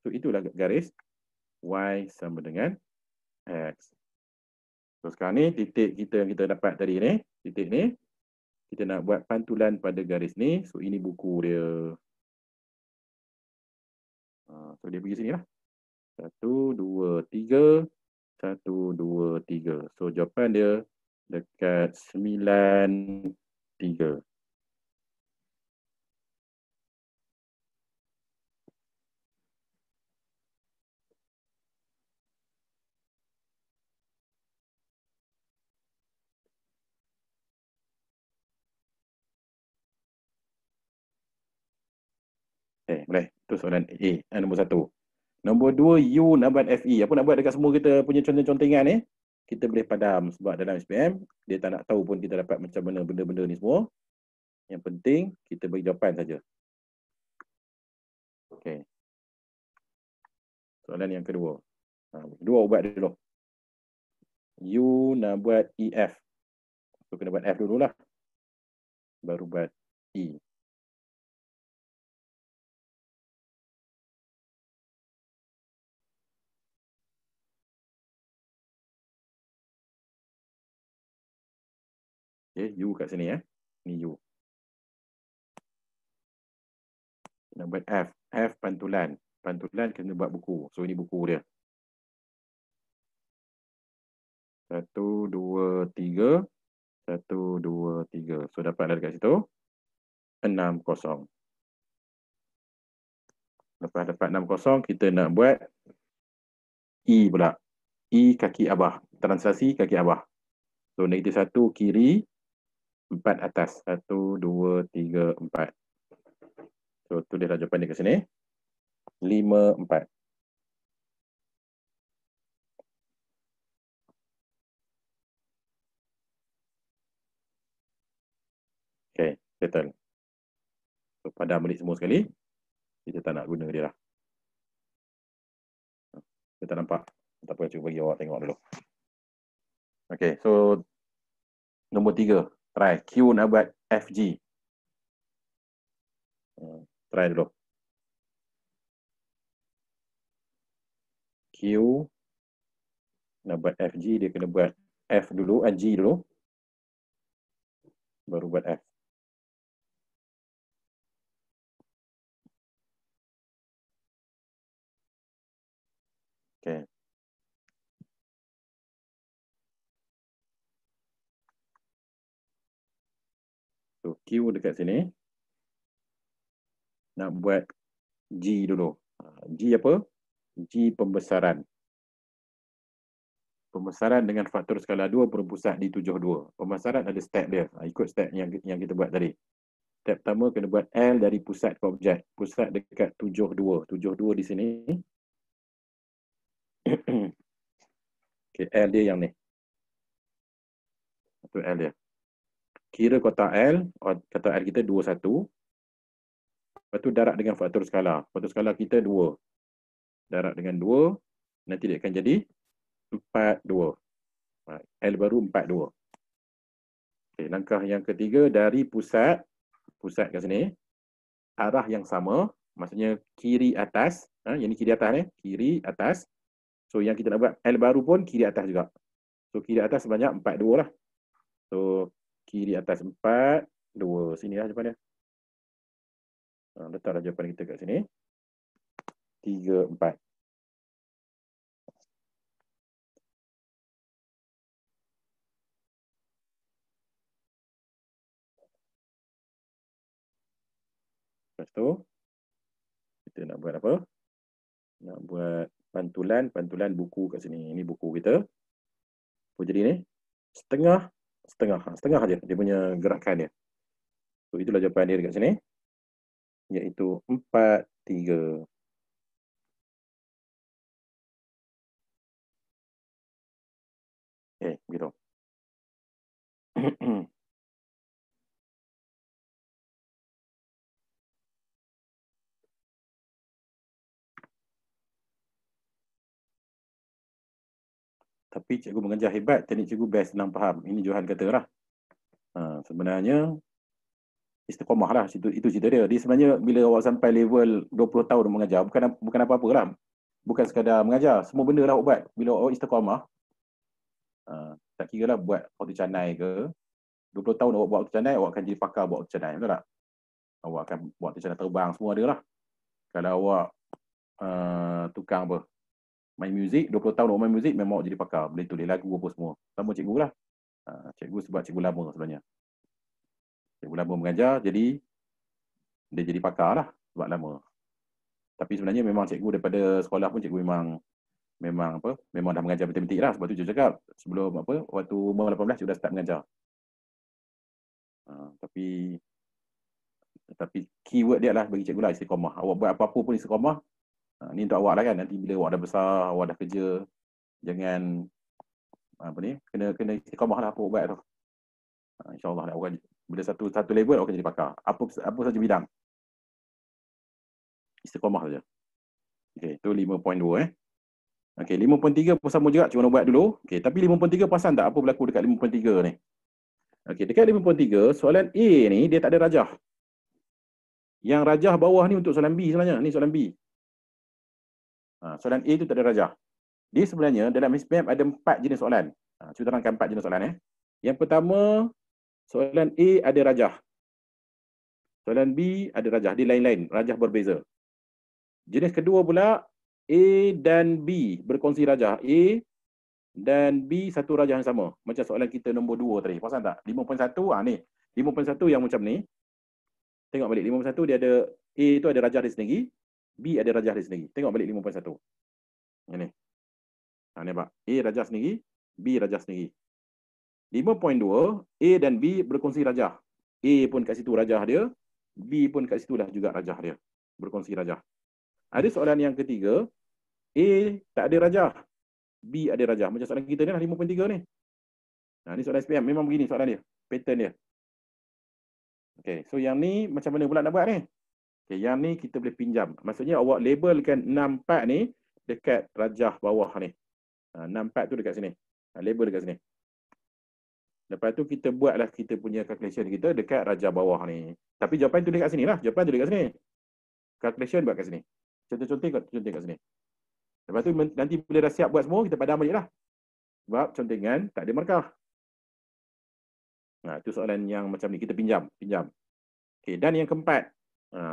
So itulah garis Y sama dengan X. So sekarang ni titik kita yang kita dapat tadi ni. Titik ni. Kita nak buat pantulan pada garis ni. So ini buku dia. So dia pergi sini lah. 1, 2, 3. 1, 2, 3. So jawapan dia dekat 9, 3. Boleh. Itu soalan A. Nombor 1. Nombor 2, U nak buat FE. Apa nak buat dekat semua kita punya contoh-contingan ni? Kita boleh padam. Sebab dalam SPM, dia tak nak tahu pun kita dapat macam mana benda-benda ni semua. Yang penting, kita bagi jawapan saja. Okey. Soalan yang kedua. Dua buat dulu. U nak buat EF. So, kena buat F dululah. Baru buat E. Okay, U kat sini Ni U. Nak buat F. F pantulan. Pantulan kena buat buku. So ini buku dia. 1, 2, 3. 1, 2, 3. So, dapatlah dekat situ. 60. Lepas dapat 60, kita nak buat E pula. E kaki abah. Translasi kaki abah. So, -1 kiri, 4 atas. 1, 2, 3, 4. So, tulislah jawapan dia ke sini. 5, 4. Okay, settle. So, padam balik semua sekali. Kita tak nak guna dia lah. Kita tak nampak. Tak apa, cuba bagi awak tengok dulu. Okay, so nombor 3. Try. Q nak buat FG. Try dulu. Q nak buat FG, dia kena buat F dulu, G dulu. Baru buat F. Okay. So, Q dekat sini. Nak buat G dulu. G apa? G pembesaran. Pembesaran dengan faktor skala 2 berpusat di 72. Pembesaran ada step dia. Ikut step yang kita buat tadi. Step pertama kena buat L dari pusat ke objek. Pusat dekat 72. 72 di sini. Okay, L dia yang ni. Itu L dia. Kira kotak L kita 21. Lepas tu darab dengan faktor skala. Faktor skala kita 2. Darab dengan 2. Nanti dia akan jadi 42. L baru 42. Okay, langkah yang ketiga, dari pusat kat sini, arah yang sama, maksudnya kiri atas. Yang ni kiri atas ni. Kiri atas. So, yang kita nak buat L baru pun kiri atas juga. So, kiri atas sebanyak 42 lah. So, kiri atas 42. Sini lah jawapan dia. Letaklah jawapan kita kat sini. 3, 4. Lepas tu, kita nak buat apa? Nak buat pantulan buku kat sini. Ini buku kita. So, jadi ni, setengah aja dia punya gerakan dia. So, itulah jawapan dia dekat sini. Iaitu 4, 3. Okay, begitu. Tapi cikgu mengajar hebat, teknik cikgu best, senang faham. Ini Johan kata lah. Sebenarnya, istiqomah lah. Itu cerita dia. Dia sebenarnya bila awak sampai level 20 tahun mengajar, bukan apa-apa lah. Bukan sekadar mengajar. Semua benda lah awak buat. Bila awak istiqomah, tak kira lah buat auto canai ke. 20 tahun awak buat auto canai, awak akan jadi pakar buat auto canai. Betul tak? Awak akan buat auto canai terbang, semua ada lah. Kalau awak tukang apa? Main muzik, 20 tahun awak main muzik, memang awak jadi pakar. Boleh tulis lagu apa semua. Sama cikgu lah. Cikgu sebab cikgu lama sebenarnya. Cikgu lama mengajar, jadi dia jadi pakar lah sebab lama. Tapi sebenarnya memang cikgu daripada sekolah pun cikgu memang dah mengajar matematik lah. Sebab tu cikgu cakap sebelum waktu umur 18 cikgu dah start mengajar. Tapi keyword dia lah bagi cikgu lah istiqomah. Awak buat apa-apa pun istiqomah. Ni untuk awak lah kan. Nanti bila awak dah besar, awak dah kerja, jangan kena istiqomah lah apa awak buat tu. InsyaAllah awak bila satu level awak akan jadi pakar. Apa saja bidang. Istiqomah saja. Okey, tu 5.2 Okey, 5.3 pun sama juga, cuma nak buat dulu. Okey, tapi 5.3 perasan tak apa berlaku dekat 5.3 ni? Okey, dekat 5.3, soalan A ni dia tak ada rajah. Yang rajah bawah ni untuk soalan B sebenarnya. Ni soalan B. Soalan A tu tak ada rajah. Dia sebenarnya dalam SPM ada 4 jenis soalan. Cuba terangkan 4 jenis soalan. Yang pertama, soalan A ada rajah. Soalan B ada rajah. Dia lain-lain. Rajah berbeza. Jenis kedua pula, A dan B berkongsi rajah. A dan B satu rajah yang sama. Macam soalan kita nombor 2 tadi. Perasan tak? 5.1, ni. 5.1 yang macam ni. Tengok balik 5.1 dia ada A tu ada rajah dia sendiri, B ada rajah dia sendiri. Tengok balik 5.1. Yang ni. Ni nampak. A rajah sendiri, B rajah sendiri. 5.2 A dan B berkongsi rajah. A pun kat situ rajah dia, B pun kat situlah juga rajah dia. Berkongsi rajah. Ada soalan yang ketiga, A tak ada rajah, B ada rajah. Macam soalan kita ni lah 5.3 ni. Ni soalan SPM. Memang begini soalan dia. Pattern dia. Okay, so yang ni macam mana pula nak buat ni? Okay, yang ni kita boleh pinjam. Maksudnya awak labelkan 64 ni dekat rajah bawah ni. 64 tu dekat sini. Label dekat sini. Lepas tu kita buatlah kita punya calculation kita dekat rajah bawah ni. Tapi jawapan tu dekat sini lah. Jawapan tu dekat sini. Calculation buat kat sini. Contoh-contoh kat sini. Lepas tu nanti bila dah siap buat semua, kita padam balik lah. Sebab contohkan tak ada markah. Itu soalan yang macam ni. Kita pinjam. Okay, dan yang keempat.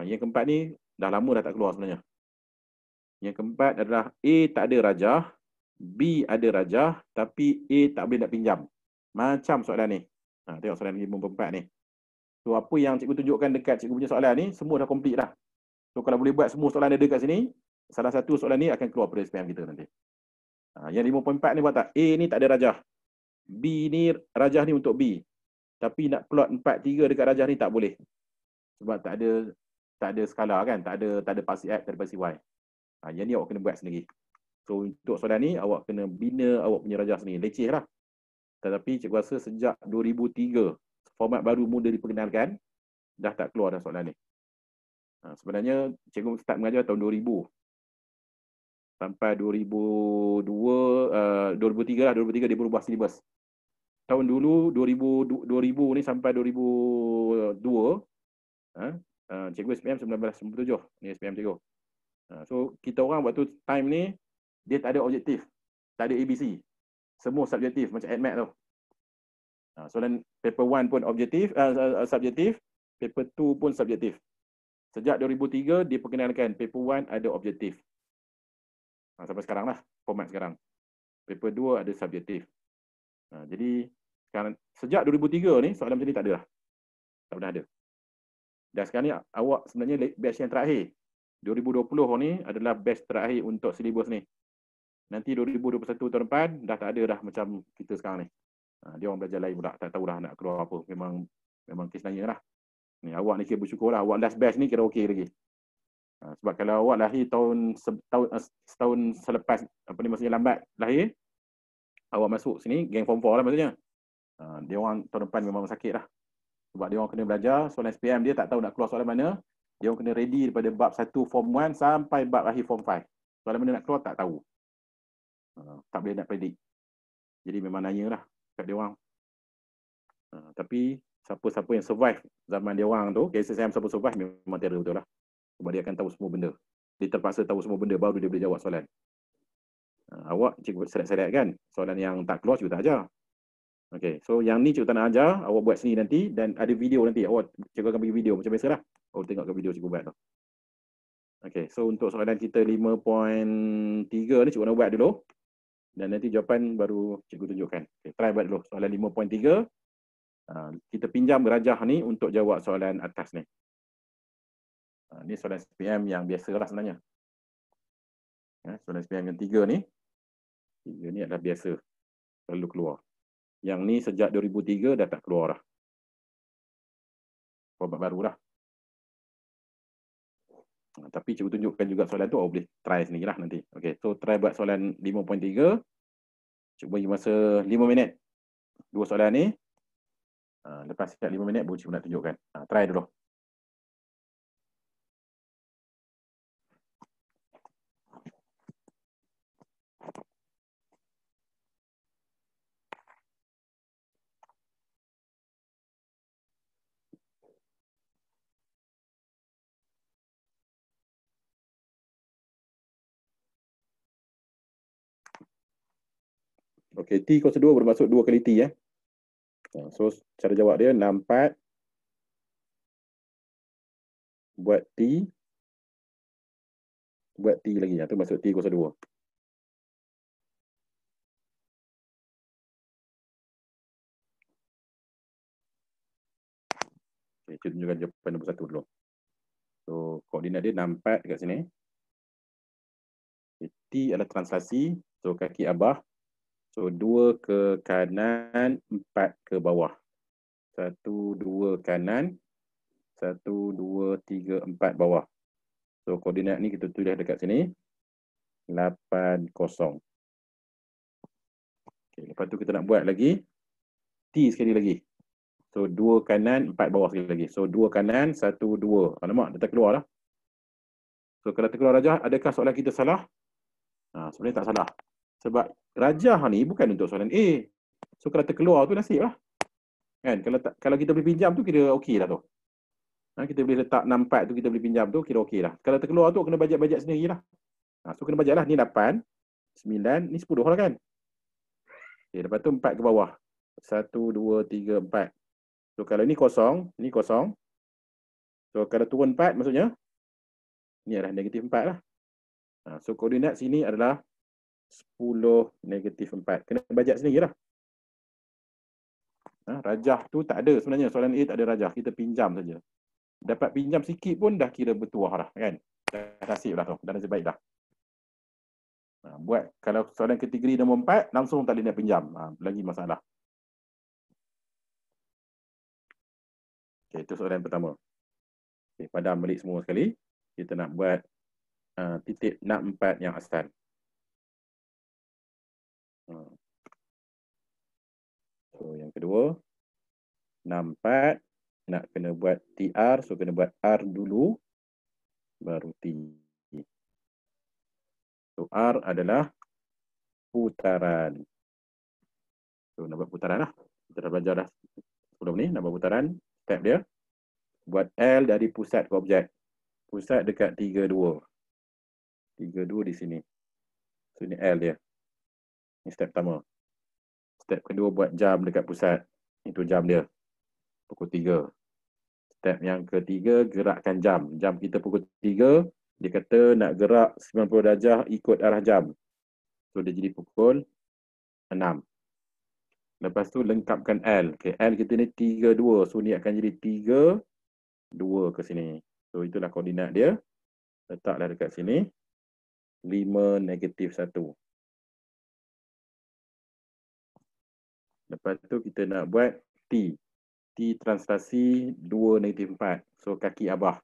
Yang keempat ni dah lama dah tak keluar sebenarnya. Yang keempat adalah A tak ada rajah, B ada rajah, tapi A tak boleh nak pinjam. Macam soalan ni. Tengok soalan 5.4 ni. So, apa yang cikgu tunjukkan dekat cikgu punya soalan ni, semua dah komplit dah. So, kalau boleh buat semua soalan ada dekat sini, salah satu soalan ni akan keluar pada SPM kita nanti. Yang 5.4 ni buat tak? A ni tak ada rajah. B ni rajah ni untuk B. Tapi nak plot 4, 3 dekat rajah ni tak boleh. Sebab tak ada skala kan, tak ada pasi X, tak ada pasi Y. Yang ni awak kena buat sendiri. So untuk soalan ni awak kena bina awak punya rajah sendiri. Leceh lah. Tetapi cikgu rasa sejak 2003 format baru mula diperkenalkan, dah tak keluar dah soalan ni. Sebenarnya cikgu start mengajar tahun 2000 sampai 2003 lah. 2003 dia berubah silibus. Tahun dulu 2000 ni sampai 2002 cikgu SPM 1997 ni SPM cikgu. So kita orang waktu time ni dia tak ada objektif, tak ada ABC, semua subjektif macam AdMath tu. Soalan paper 1 pun objektif, subjektif, paper 2 pun subjektif. Sejak 2003 diperkenalkan paper 1 ada objektif. Sampai sekarang lah format sekarang. Paper 2 ada subjektif. Jadi sekarang sejak 2003 ni soalan macam ni tak ada lah. Tak pernah ada. Dan sekarang ni awak sebenarnya batch yang terakhir. 2020 ni adalah batch terakhir untuk silibus ni. Nanti 2021 tahun depan dah tak ada dah macam kita sekarang ni. Dia orang belajar lain pula, tak tahu dah nak keluar apa. Memang kes nanya lah. Ni awak ni kira bersyukur lah. Awak last batch ni kira okey lagi. Sebab kalau awak lahir setahun selepas, maksudnya lambat lahir, awak masuk sini, geng form 4 lah maksudnya. Dia orang tahun depan memang sakit lah. Sebab dia orang kena belajar, soalan SPM dia tak tahu nak keluar soalan mana. Dia orang kena ready daripada bab 1 form 1 sampai bab akhir form 5. Soalan mana nak keluar tak tahu. Tak boleh nak predik. Jadi memang nanya lah kat dia orang. Tapi siapa-siapa yang survive zaman dia orang tu, KSSM siapa survive memang terror betul lah. Sebab dia akan tahu semua benda. Dia terpaksa tahu semua benda baru dia boleh jawab soalan. Awak cikgu selat-selat kan? Soalan yang tak keluar cikgu tak ajar. Okay, so yang ni cikgu tak nak ajar, awak buat sendiri nanti dan ada video nanti. Cikgu akan bagi video macam biasa lah. Awak tengok ke video cikgu buat tu. Okay, so untuk soalan kita 5.3 ni cikgu nak buat dulu. Dan nanti jawapan baru cikgu tunjukkan. Okay, try buat dulu soalan 5.3. Kita pinjam rajah ni untuk jawab soalan atas ni. Ni soalan SPM yang biasa lah sebenarnya. Soalan SPM yang 3 ni. 3 ni adalah biasa. Selalu keluar. Yang ni sejak 2003 dah tak keluar dah. Format baru lah. Tapi cikgu tunjukkan juga soalan tu, awak boleh try sendiri lah nanti. Okay, so try buat soalan 5.3. Cikgu bagi masa 5 minit. 2 soalan ni. Lepas siap 5 minit baru cikgu nak tunjukkan. Try dulu. Okay, T kuasa 2 bermaksud 2 kali T ya. So cara jawab dia 64 buat T lagi. Itu maksud T kuasa 2. Kita tunjukkan jawapan nombor 1 dulu. So, koordinat dia 64 dekat sini. T adalah translasi. So, kaki abah. So, 2 ke kanan, 4 ke bawah. 1, 2 kanan. 1, 2, 3, 4 bawah. So, koordinat ni kita tulis dekat sini. 80. Okay, lepas tu kita nak buat lagi. T sekali lagi. So, 2 kanan, 4 bawah sekali lagi. So, 2 kanan, 1, 2. Alamak, dia terkeluar lah. So, kalau terkeluar rajah, adakah soalan kita salah? Sebenarnya tak salah. Sebab rajah ni bukan untuk soalan A. So, kalau terkeluar tu nasib lah. Kan? Kalau kita boleh pinjam tu, kira okey lah tu. Kita boleh letak 64 tu, kita boleh pinjam tu, kira okey lah. Kalau terkeluar tu, kena bajet-bajet sendiri lah. So, kena bajet lah. Ni 8, 9, ni 10 lah kan. Okay, lepas tu 4 ke bawah. 1, 2, 3, 4. So, kalau ni kosong, ni kosong. So, kalau turun 4, maksudnya, ni adalah negatif 4 lah. So, koordinat sini adalah 10, negatif 4. Kena bajet sendiri lah. Rajah tu tak ada sebenarnya. Soalan A tak ada rajah. Kita pinjam saja. Dapat pinjam sikit pun dah kira bertuah lah. Kan? Dah nasib lah tu. Dah nasib baik dah. Buat kalau soalan kategori nombor 4, langsung tak boleh nak pinjam. Lagi masalah. Okay, itu soalan pertama. Okay, padam balik semua sekali. Kita nak buat titik 64 yang asal. So, yang kedua, 64. Nak kena buat TR. So, kena buat R dulu. Baru T. So, R adalah putaran. So, nak buat putaran lah. Kita dah belajar dah sebelum ni. Nak buat putaran. Step dia. Buat L dari pusat ke objek. Pusat dekat 32. 32 di sini. So, ini L dia. Ini step pertama. Step kedua buat jam dekat pusat. Itu jam dia. Pukul 3. Step yang ketiga, gerakkan jam. Jam kita pukul 3. Dia kata nak gerak 90 darjah ikut arah jam. So, dia jadi pukul 6. Lepas tu, lengkapkan L. Okay, L kita ni 32. So, ni akan jadi 3, 2 ke sini. So, itulah koordinat dia. Letaklah dekat sini. 5, negatif 1. Lepas tu kita nak buat T. T translasi 2, negatif 4. So, kaki abah.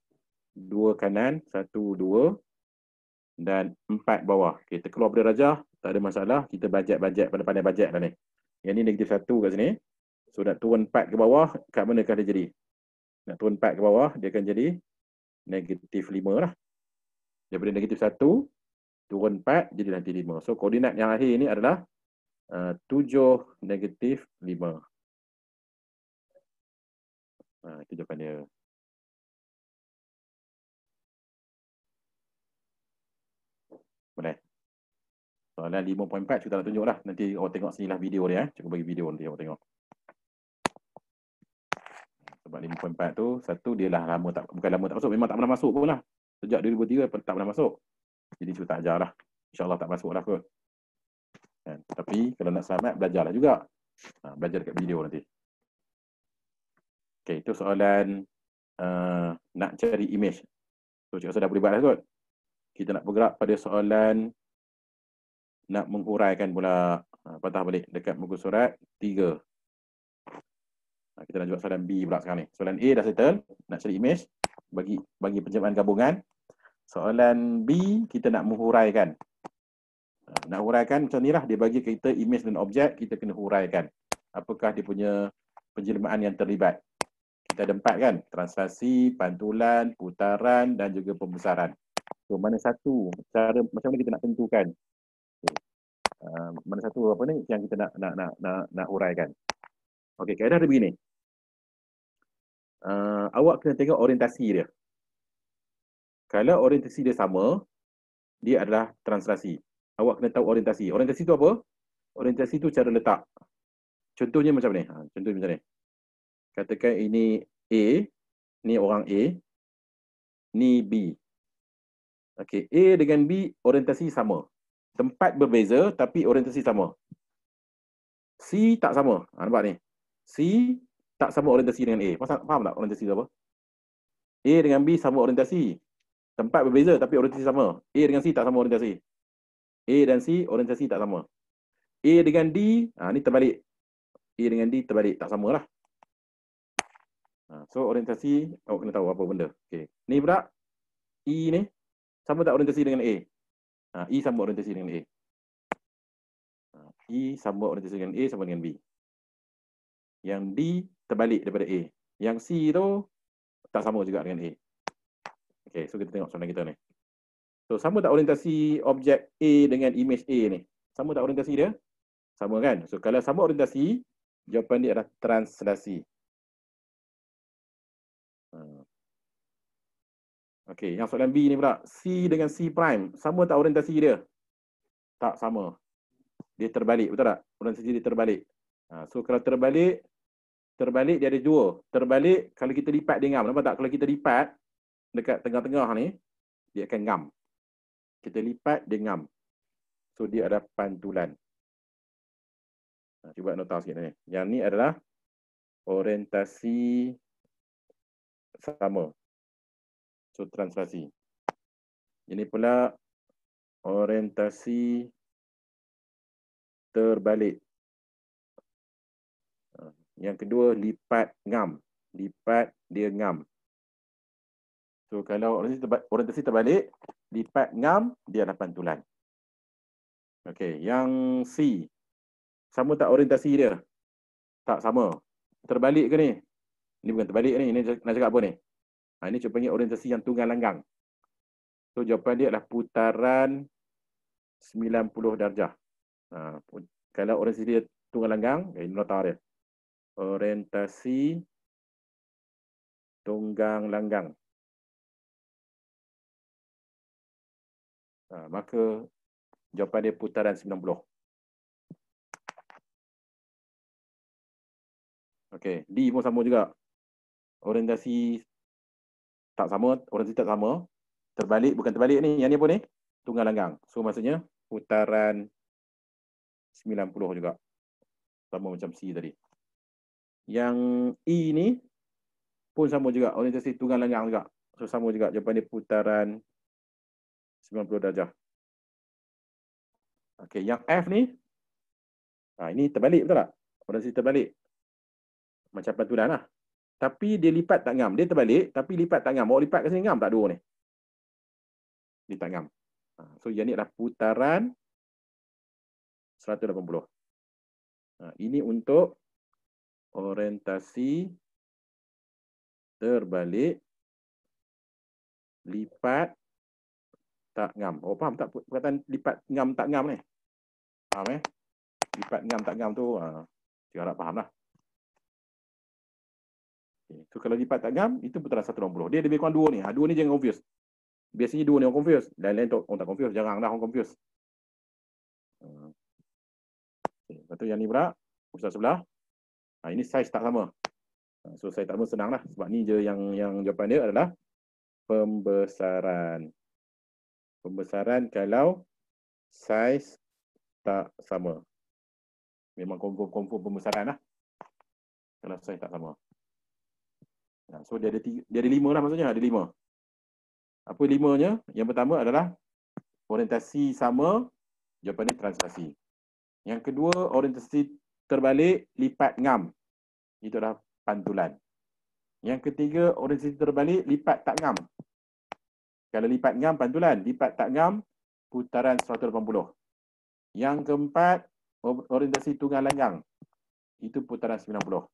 2 kanan, 1, 2. Dan 4 bawah. Okay, terkeluar pada rajah. Tak ada masalah. Kita bajet-bajet. Pandai-pandai bajet lah ni. Yang ni negatif 1 kat sini. So, nak turun 4 ke bawah. Kat manakah dia jadi? Nak turun 4 ke bawah. Dia akan jadi negatif 5 lah. Daripada negatif 1. Turun 4. Jadi nanti 5. So, koordinat yang akhir ni adalah 7, negatif 5. Itu jawapan dia. Boleh. Soalan 5.4 kita nak tunjuk lah. Nanti awak tengok sini lah video dia. Cuba bagi video nanti awak tengok. Sebab 5.4 tu, satu dia lah lama tak, bukan lama tak masuk. Memang tak pernah masuk pun lah. Sejak 2003 tak pernah masuk. Jadi cuba tak ajar lah. InsyaAllah tak masuk lah kot. Tapi kalau nak selamat, belajarlah juga. Belajar dekat video nanti. Okay, itu soalan nak cari image. So, Cik Rasa dah boleh buat lah kot. Kita nak bergerak pada soalan nak menguraikan pula. Patah balik dekat muka surat 3. Kita nak buat soalan B pula sekarang ni. Soalan A dah settle. Nak cari image. Bagi penjelasan gabungan. Soalan B, kita nak menghuraikan. Nak huraikan macam ni lah. Dia bagi kita image dan objek. Kita kena huraikan. Apakah dia punya penjelmaan yang terlibat. Kita ada 4 kan. Translasi, pantulan, putaran dan juga pembesaran. So, mana satu cara macam mana kita nak tentukan? Mana satu apa ni yang kita nak uraikan? Okey, kaedah dia begini. Awak kena tengok orientasi dia. Kalau orientasi dia sama, dia adalah translasi. Awak kena tahu orientasi. Orientasi tu apa? Orientasi tu cara letak. Contohnya macam ni. Contohnya macam ni. Katakan ini A, ni orang A, ni B. Okey, A dengan B orientasi sama. Tempat berbeza tapi orientasi sama. C tak sama. Nampak ni? C tak sama orientasi dengan A. Faham tak orientasi tu apa? A dengan B sama orientasi. Tempat berbeza tapi orientasi sama. A dengan C tak sama orientasi. A dan C orientasi tak sama. A dengan D, ni terbalik. A dengan D terbalik, tak sama lah. So orientasi, awak kena tahu apa benda. Okay. Ni pula, E ni, sama tak orientasi dengan A? E sama orientasi dengan A. E sama orientasi dengan A sama dengan B. Yang D terbalik daripada A. Yang C tu tak sama juga dengan A. Okay, so kita tengok soalan kita ni. So sama tak orientasi objek A dengan image A ni? Sama tak orientasi dia? Sama kan? So kalau sama orientasi, jawapan dia adalah translasi. Okey, yang soalan B ni pula, C dengan C prime, sama tak orientasi dia? Tak sama. Dia terbalik, betul tak? Orientasi dia terbalik. So kalau terbalik dia ada dua. Terbalik kalau kita lipat dia ngam. Nampak tak? Kalau kita lipat dekat tengah-tengah ni, dia akan ngam. Kita lipat dia ngam. So dia ada pantulan. Cuba nota sikit ni. Yang ni adalah orientasi sama. So translasi. Ini pula orientasi terbalik. Yang kedua lipat ngam. Lipat dia ngam. So kalau orientasi terbalik, lipat ngam dia adalah pantulan. Okey, yang C. Sama tak orientasi dia? Tak sama. Terbalik ke ni? Ni bukan terbalik ni. Ini nak cakap apa ni? Ini kita panggil orientasi yang tunggang langgang. So jawapan dia adalah putaran 90 darjah. Kalau orientasi dia tunggang langgang, ini nota dia. Orientasi tunggang langgang. Maka jawapan dia putaran 90. Okey, D pun sama juga. Orientasi tak sama, orientasi tak sama. Terbalik, bukan terbalik ni. Yang ni apa ni? Tunggang langgang. So maksudnya putaran 90 juga. Sama macam C tadi. Yang E ni pun sama juga. Orientasi tunggang langgang juga. So sama juga. Jawapan dia putaran 90 darjah. Okey, yang F ni. Ini terbalik betul tak? Orientasi terbalik. Macam pantulan lah. Tapi dia lipat tak ngam. Dia terbalik, tapi lipat tak ngam. Bawa lipat ke sini ngam tak dua ni? Dia tak ngam. So yang ni adalah putaran 180. Ini untuk orientasi terbalik lipat tak ngam. Oh, faham tak perkataan lipat ngam tak ngam ni? Faham Lipat ngam tak ngam tu, saya harap faham lah. Okay. So kalau lipat tak ngam, itu putaran 180. Dia lebih kurang dua ni. Dua ni jangan confuse. Biasanya dua ni orang confuse. Lain-lain orang tak confuse. Jarang dah orang confuse. Okay. Lepas tu yang ni pula, pusat sebelah. Ini saiz tak sama. So saya tak mahu senang lah. Sebab ni je yang jawapan dia adalah pembesaran. Pembesaran kalau saiz tak sama. Memang confirm pembesaran lah. Kalau saiz tak sama. So dia ada 5 lah maksudnya. Ada 5. Apa 5-nya? Yang pertama adalah orientasi sama. Jawapan dia translasi. Yang kedua, orientasi terbalik lipat ngam. Itu adalah pantulan. Yang ketiga, orientasi terbalik lipat tak ngam. Kalau lipat ngam pantulan, lipat tak ngam putaran 180. Yang keempat, orientasi tunggang langgang. Itu putaran 90.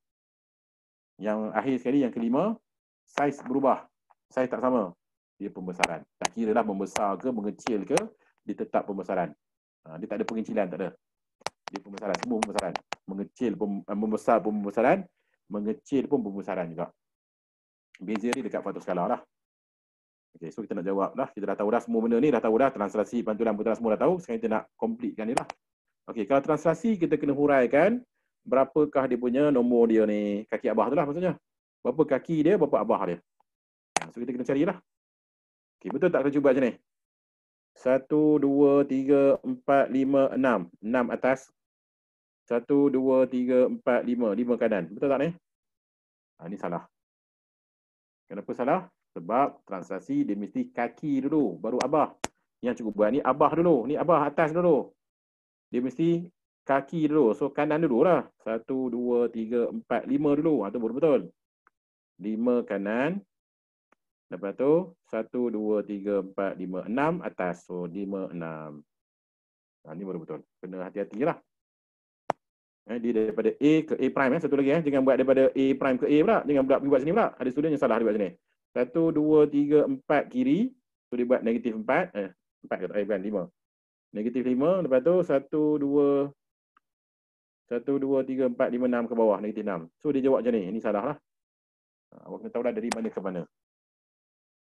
Yang akhir sekali, yang kelima, saiz berubah. Saiz tak sama. Dia pembesaran. Tak kira lah membesar ke, mengecil ke, dia tetap pembesaran. Dia tak ada pengecilan, tak ada. Dia pembesaran, semua pembesaran. Mengecil pun, membesar pun pembesaran, mengecil pun pembesaran juga. Beza dia dekat faktor skala lah. Okay, so kita nak jawab lah. Kita dah tahu dah semua benda ni, dah tahu dah translasi, pantulan, putaran semua dah tahu. Sekarang kita nak completekan ni lah. Okay, kalau translasi kita kena huraikan berapakah dia punya nombor dia ni. Kaki abah tu lah maksudnya. Berapa kaki dia, berapa abah dia. So kita kena carilah. Okay, betul tak kita cuba macam ni? 1, 2, 3, 4, 5, 6. 6 atas. 1, 2, 3, 4, 5. 5 kanan. Betul tak ni? Ini salah. Kenapa salah? Sebab translasi dia mesti kaki dulu, baru abah. Yang cikgu buat ni abah dulu. Ni abah atas dulu. Dia mesti kaki dulu. So kanan dulu lah. 1, 2, 3, 4, 5 dulu. Itu baru betul. 5 kanan. Lepas tu 1, 2, 3, 4, 5, 6 atas. So 5, 6. Ni baru betul. Kena hati-hati lah. Dia daripada A ke A prime. Satu lagi. Jangan buat daripada A prime ke A pula. Jangan pula pergi buat sini pula. Ada student yang salah dia buat sini. 1, 2, 3, 4 kiri. So dia buat negatif 4. 4 ke bukan 5. Negatif 5. Lepas tu 1, 2, 3, 4, 5, 6 ke bawah. Negatif 6. So dia jawab macam ni. Ini salah lah. Awak kena tahu lah dari mana ke mana.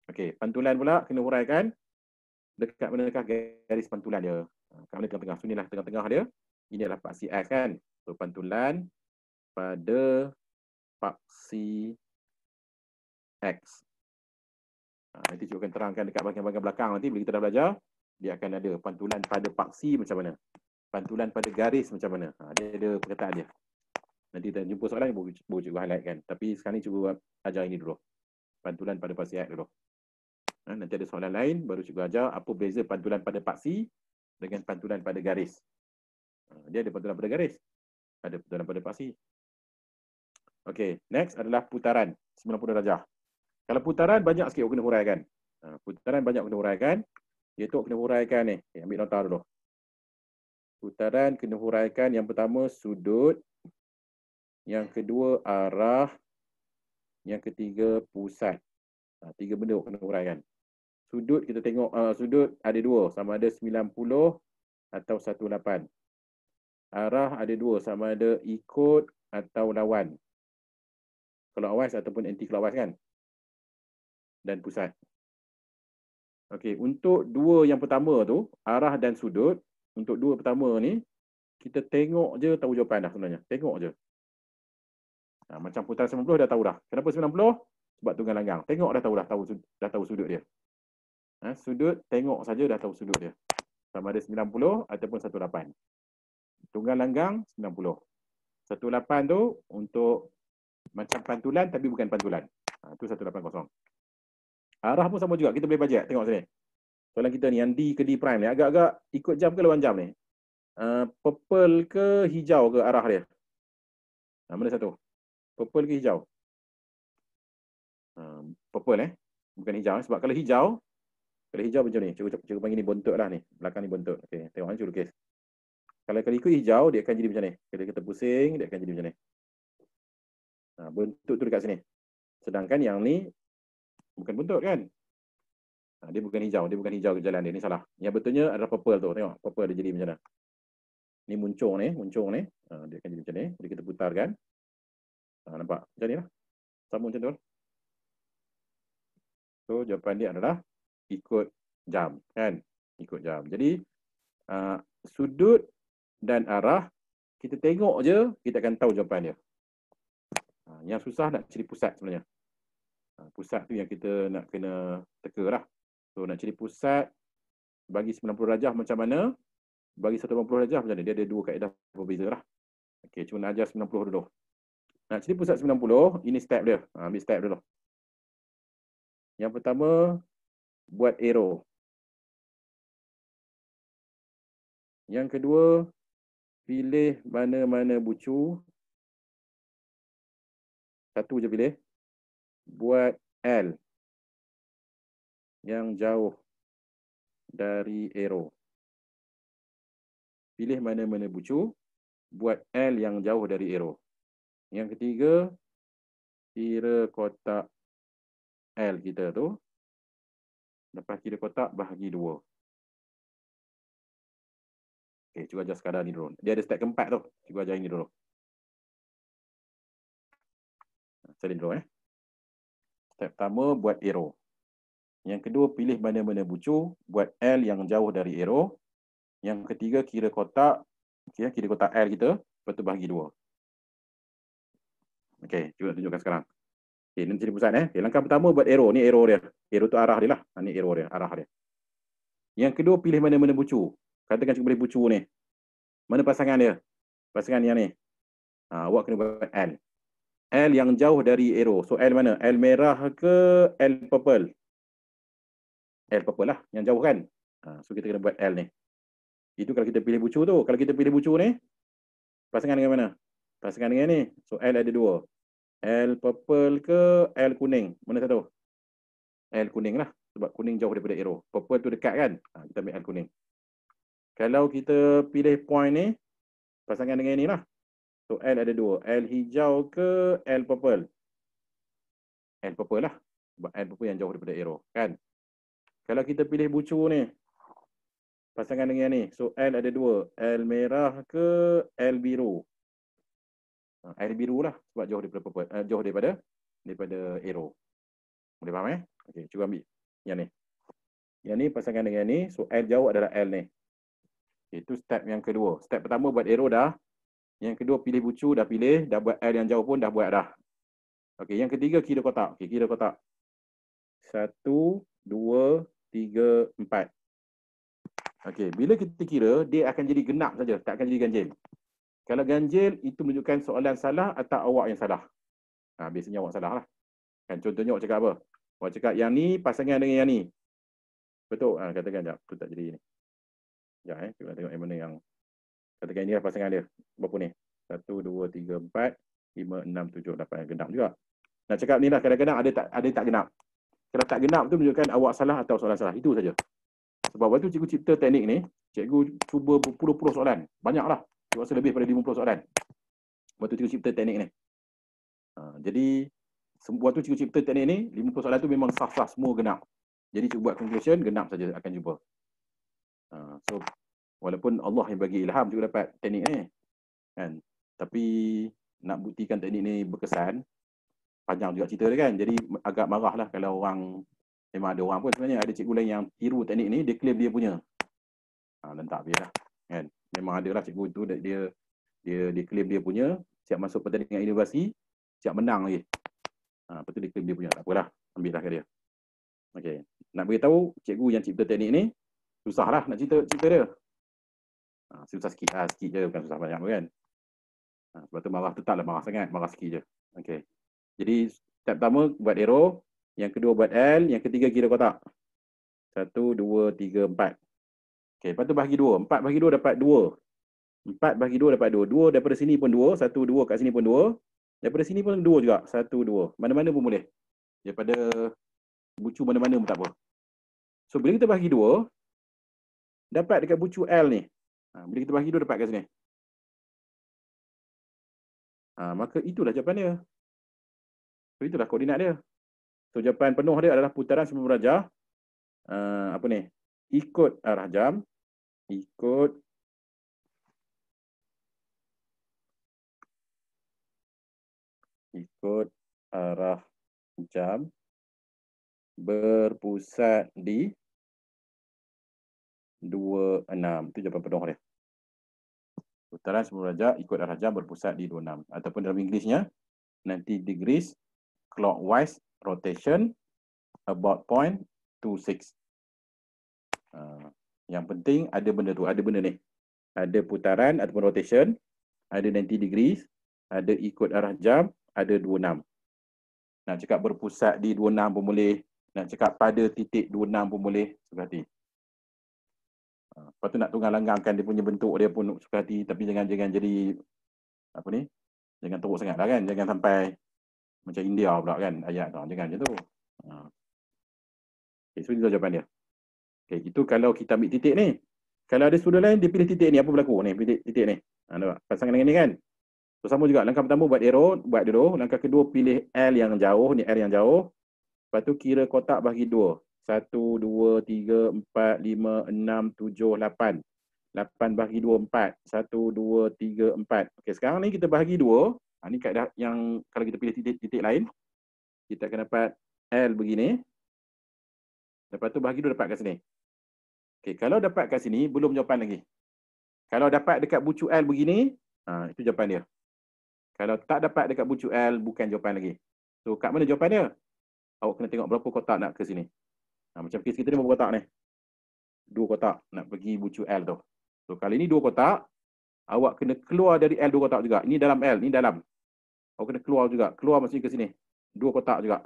Okey. Pantulan pula kena huraikan. Dekat manakah garis pantulan dia. Kat mana tengah-tengah. So inilah tengah-tengah dia. Ini adalah paksi X kan. So pantulan pada paksi X. Nanti cikgu akan terangkan dekat bahagian-bahagian belakang nanti bila kita dah belajar, dia akan ada pantulan pada paksi macam mana. Pantulan pada garis macam mana. Dia ada perkataan dia. Nanti kita jumpa soalan baru cikgu highlight kan. Tapi sekarang ni cikgu ajar ini dulu. Pantulan pada paksi X dulu. Nanti ada soalan lain baru cikgu ajar apa beza pantulan pada paksi dengan pantulan pada garis. Dia ada pantulan pada garis. Ada pantulan pada paksi. Okey, next adalah putaran 90 darjah. Kalau putaran banyak sikit kena huraikan. Putaran banyak kena huraikan. Iaitu kena huraikan ni. Ambil nota dulu. Putaran kena huraikan yang pertama sudut. Yang kedua arah. Yang ketiga pusat. 3 benda kena huraikan. Sudut kita tengok sudut ada 2. Sama ada 90 atau 18. Arah ada 2. Sama ada ikut atau lawan. Clockwise ataupun anti-clockwise kan. Dan pusat. Okey, untuk 2 yang pertama tu, arah dan sudut, untuk 2 pertama ni, kita tengok je tahu jawapan dah sebenarnya. Tengok je. Macam putaran 90 dah tahu dah. Kenapa 90? Sebab tunggal langgang. Tengok dah tahu sudut dia. Sudut, tengok saja dah tahu sudut dia. Sama ada 90 ataupun 18. Tunggal langgang, 90. 18 tu untuk macam pantulan tapi bukan pantulan. Itu 180. Arah pun sama juga. Kita boleh bajet. Tengok sini. Soalan kita ni yang D ke D prime ni. Agak-agak ikut jam ke lawan jam ni. Purple ke hijau ke arah dia? Mana satu? Purple ke hijau? Purple bukan hijau. Sebab kalau hijau macam ni. Cikgu panggil ni bontot lah ni. Belakang ni bontot. Okay. Tengok cikgu lukis. Kalau ikut hijau, dia akan jadi macam ni. Kalau kita pusing, dia akan jadi macam ni. Bentuk tu dekat sini. Sedangkan yang ni bukan bentuk kan? Dia bukan hijau. Dia bukan hijau ke jalan dia. Ni salah. Yang betulnya adalah purple tu. Tengok. Purple dia jadi macam mana. Ni muncung ni. Dia akan jadi macam ni. Jadi kita putarkan. Nampak? Macam ni lah. Sama macam tu. So, jawapan dia adalah ikut jam. Kan? Ikut jam. Jadi, sudut dan arah, kita tengok je, kita akan tahu jawapan dia. Yang susah nak cari pusat sebenarnya. Pusat tu yang kita nak kena teka lah. So, nak cari pusat, bagi 90 darjah macam mana, bagi 180 darjah macam mana. Dia ada 2 kaedah berbeza lah. Okey, cuma nak ajar 90 dulu. Nak cari pusat 90, ini step dia. Ambil step dulu. Yang pertama, buat arrow. Yang kedua, pilih mana-mana bucu. Satu je pilih. Buat L yang jauh dari arrow. Pilih mana-mana bucu. Buat L yang jauh dari arrow. Yang ketiga, kira kotak L kita tu. Lepas kira kotak, bahagi 2. Okey, cikgu ajar sekadar ni dulu. Dia ada step keempat tu. Cikgu ajar ini dulu. Salin dulu. Step pertama, buat arrow. Yang kedua, pilih mana-mana bucu. Buat L yang jauh dari arrow. Yang ketiga, kira kotak. Okay, kira kotak L kita. Lepas tu bahagi 2. Okey, cikgu nak tunjukkan sekarang. Okey, nanti cari pusat. Okay, langkah pertama buat arrow. Ni arrow dia. Arrow tu arah dia lah. Ni arrow dia, arah dia. Yang kedua, pilih mana-mana bucu. Katakan cikgu boleh bucu ni. Mana pasangan dia? Pasangan yang ni. Awak kena buat L. L yang jauh dari arrow. So L mana? L merah ke L purple? L purple lah, yang jauh kan? So kita kena buat L ni. Itu kalau kita pilih bucu tu. Kalau kita pilih bucu ni, pasangan dengan mana? Pasangan dengan ni. So L ada dua. L purple ke L kuning? Mana satu? L kuning lah. Sebab kuning jauh daripada arrow. Purple tu dekat kan? Kita ambil L kuning. Kalau kita pilih point ni, pasangan dengan ni lah. So L ada dua. L hijau ke L purple? L purple lah. Sebab L purple yang jauh daripada arrow. Kan? Kalau kita pilih bucu ni, pasangan dengan ni. So L ada dua. L merah ke L biru? L biru lah. Sebab jauh daripada purple. Jauh daripada arrow. Boleh faham Okey, cuba ambil yang ni. Yang ni pasangan dengan ni. So L jauh adalah L ni. Itu step yang kedua. Step pertama buat arrow dah. Yang kedua pilih bucu dah pilih. Dah buat L yang jauh pun dah buat dah. Okey, yang ketiga kira kotak. Okey, kira kotak. 1, 2, 3, 4. Okey, bila kita kira, dia akan jadi genap saja. Tak akan jadi ganjil. Kalau ganjil, itu menunjukkan soalan salah atau awak yang salah. Biasanya awak salah lah. Kan, contohnya awak cakap apa? Awak cakap yang ni pasangan dengan yang ni. Betul? Katakan sekejap. Tu tak jadi ni. Sekejap cuba tengok yang mana yang. Katakan ini lah pasangan dia. Berapa ni? 1, 2, 3, 4, 5, 6, 7, 8. Genap juga. Nak cakap ni lah, kadang-kadang ada tak genap. Kalau tak genap tu menunjukkan awak salah atau soalan salah. Itu saja. Sebab waktu cikgu cipta teknik ni, cikgu cuba berpuluh-puluh soalan. Banyaklah. Cikgu rasa lebih daripada 50 soalan. Waktu cikgu cipta teknik ni. Jadi, waktu cikgu cipta teknik ni, 50 soalan tu memang sah-sah semua genap. Jadi cikgu buat conclusion, genap saja akan jumpa. So, walaupun Allah yang bagi ilham cikgu dapat teknik ni. Kan? Tapi, nak buktikan teknik ni berkesan, panjang juga cerita dia kan. Jadi, agak marah lah kalau orang, memang ada orang pun sebenarnya, ada cikgu lain yang tiru teknik ni, dia claim dia punya. Dan tak habis lah. Kan? Memang ada lah cikgu tu, dia claim dia punya, siap masuk pertandingan universiti, siap menang lagi. Lepas tu dia claim dia punya. Tak apalah, ambil lah ke dia. Okay. Nak beritahu, cikgu yang cipta teknik ni, susah lah nak cerita dia. Susah sikit lah, sikit je, bukan susah banyak pun kan. Sebab tu marah, tetaplah marah sangat, marah sikit je. Okay. Jadi, step pertama buat arrow, yang kedua buat L, yang ketiga kira kotak. 1, 2, 3, 4. Okay, lepas tu bahagi 2. 4 bahagi 2 dapat 2. 4 bahagi 2 dapat 2. 2 daripada sini pun 2. 1, 2 kat sini pun 2. Daripada sini pun 2 juga. 1, 2. Mana-mana pun boleh. Daripada bucu mana-mana pun tak apa. So, bila kita bahagi 2, dapat dekat bucu L ni. Bila kita bahagi 2, dapat kat sini. Maka itulah jawapan dia. So, itulah koordinat dia. So, jawapan penuh dia adalah putaran 90 darjah. Apa ni? Ikut arah jam. Ikut arah jam berpusat di 26. Itu jawapan penuh dia. Putaran 90 darjah ikut arah jam berpusat di 26. Ataupun dalam Inggerisnya, 90 degrees clockwise rotation about point 26. Yang penting ada benda tu, ada benda ni. Ada putaran ataupun rotation, ada 90 degrees, ada ikut arah jam, ada 26. Nak cakap berpusat di 26 pun boleh, nak cakap pada titik 26 pun boleh, suka hati. Lepas tu nak tunggang-langgangkan dia punya bentuk dia pun suka hati, tapi jangan jadi apa ni? Jangan teruk sangatlah kan, jangan sampai macam India pula kan ayat tu. Jangan macam tu. Okay, so itu jawapan dia. Okay, itu kalau kita ambil titik ni. Kalau ada student lain dia pilih titik ni, apa berlaku ni? Pilih titik ni. Nampak? Pasangan dengan ni kan. So sama juga, langkah pertama buat arrow, buat dulu. Langkah kedua pilih L yang jauh, ni L yang jauh. Lepas tu kira kotak bagi 2. 1, 2, 3, 4, 5, 6, 7, 8. 8 bahagi 2, 4. 1, 2, 3, 4. Okey, sekarang ni kita bahagi 2. Ni kaedah yang kalau kita pilih titik-titik lain, kita akan dapat L begini. Lepas tu bahagi 2 dapat kat sini. Okey, kalau dapat kat sini, belum jawapan lagi. Kalau dapat dekat bucu L begini, itu jawapan dia. Kalau tak dapat dekat bucu L, bukan jawapan lagi. So, kat mana jawapan dia? Awak kena tengok berapa kotak nak ke sini. Macam kes kita ni berapa kotak ni? 2 kotak nak pergi bucu L tu. So, kali ni 2 kotak. Awak kena keluar dari L 2 kotak juga. Ini dalam L, ni dalam. Awak kena keluar juga. Keluar maksudnya ke sini. 2 kotak juga.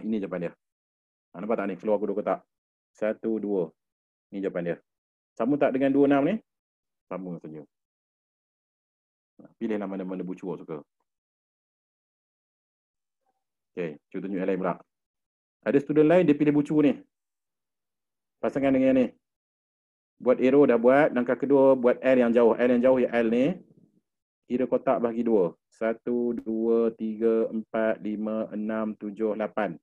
Ini jawapan dia. Nampak tak ni? Keluar ke 2 kotak. 1, 2. Ini jawapan dia. Sama tak dengan 26 ni? Sama saja. Pilihlah mana-mana bucu awak suka. Okey, cuba tunjuk yang lain pula. Ada student lain dia pilih bucu ni. Pasangan dengan ni. Buat arrow dah buat. Langkah kedua buat L yang jauh. L yang jauh ya L ni. Kira kotak bagi 2. 1, 2, 3, 4, 5, 6, 7, 8.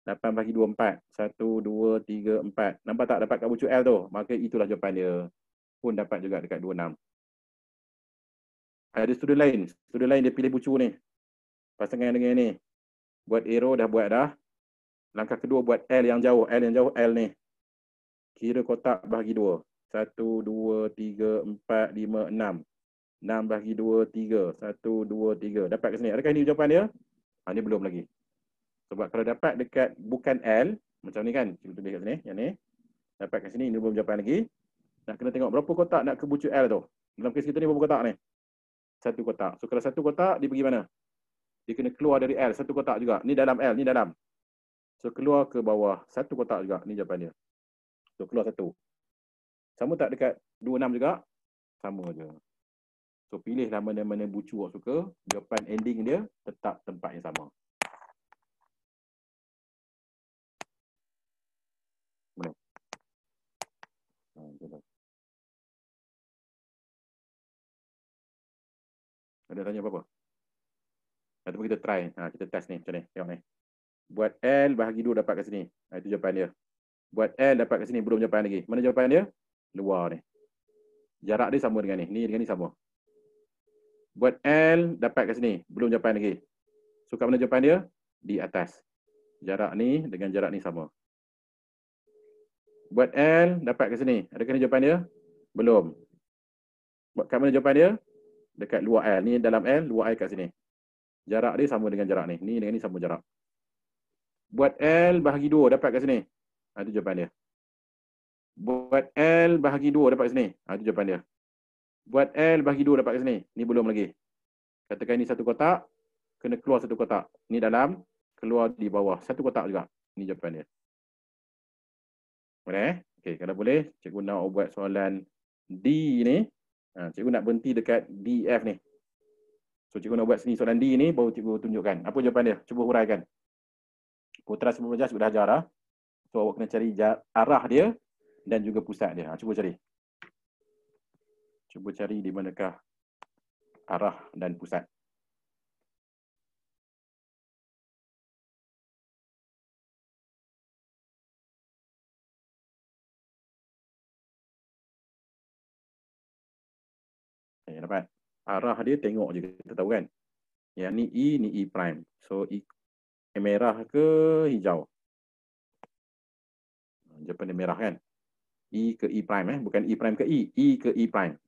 8 bagi 2, 4. 1, 2, 3, 4. Nampak tak dapat kat bucu L tu? Maka itulah jawapan dia. Pun dapat juga dekat 26. Ada student lain. Student lain dia pilih bucu ni. Pasangan dengan ni. Buat arrow dah buat dah. Langkah kedua buat L yang jauh. L yang jauh L ni. Kira kotak bagi 2. 1, 2, 3, 4, 5, 6. 6 bagi 2, 3. 1, 2, 3. Dapat ke sini. Adakah ini jawapan dia? Ini belum lagi. Sebab kalau dapat dekat bukan L, macam ni kan. Kita tulis kat sini. Yang ni. Dapat kat sini. Ini belum jawapan lagi. Nak kena tengok berapa kotak nak ke bucu L tu. Dalam kes kita ni berapa kotak ni? 1 kotak. So kalau 1 kotak, dia pergi mana? Dia kena keluar dari L. 1 kotak juga. Ni dalam L. Ni dalam. So keluar ke bawah. 1 kotak juga. Ni jawapan dia. So keluar 1. Sama tak dekat 26 juga? Sama je. So pilihlah mana-mana bucu awak suka. Jawapan ending dia tetap tempat yang sama. Boleh? Ada tanya apa-apa? Ataupun kita try. Kita test ni. Macam ni. Tengok ni. Buat L bahagi 2 dapat kat sini. Itu jawapan dia. Buat L dapat kat sini. Belum jawapan lagi. Mana jawapan dia? Luar ni. Jarak dia sama dengan ni. Ni dengan ni sama. Buat L dapat kat sini. Belum jawapan lagi. So kat mana jawapan dia? Di atas. Jarak ni dengan jarak ni sama. Buat L dapat kat sini. Adakah ni jawapan dia? Belum. Buat kat mana jawapan dia? Dekat luar L. Ni dalam L, luar L kat sini. Jarak dia sama dengan jarak ni. Ni dengan ni sama jarak. Buat L bahagi 2 dapat kat sini. Itu jawapan dia. Buat L bahagi 2 dapat kat sini. Itu jawapan dia. Buat L bahagi 2 dapat kat sini. Ni belum lagi. Katakan ni 1 kotak. Kena keluar 1 kotak. Ni dalam. Keluar di bawah. 1 kotak juga. Ni jawapan dia. Boleh? Okey, kalau boleh, cikgu nak buat soalan D ni. Cikgu nak berhenti dekat DF ni. So, cikgu nak buat sini soalan D ni, baru cikgu tunjukkan. Apa jawapan dia? Cuba huraikan. Putera sebelum belajar sudah ajar dah. So, awak kena cari arah dia dan juga pusat dia. Cuba cari. Cuba cari di manakah arah dan pusat. Dapat. Arah dia tengok je kita tahu kan. Yang ni E prime. So merah ke hijau? Jawapan dia merah kan. E ke E prime bukan E prime ke E. E ke E prime.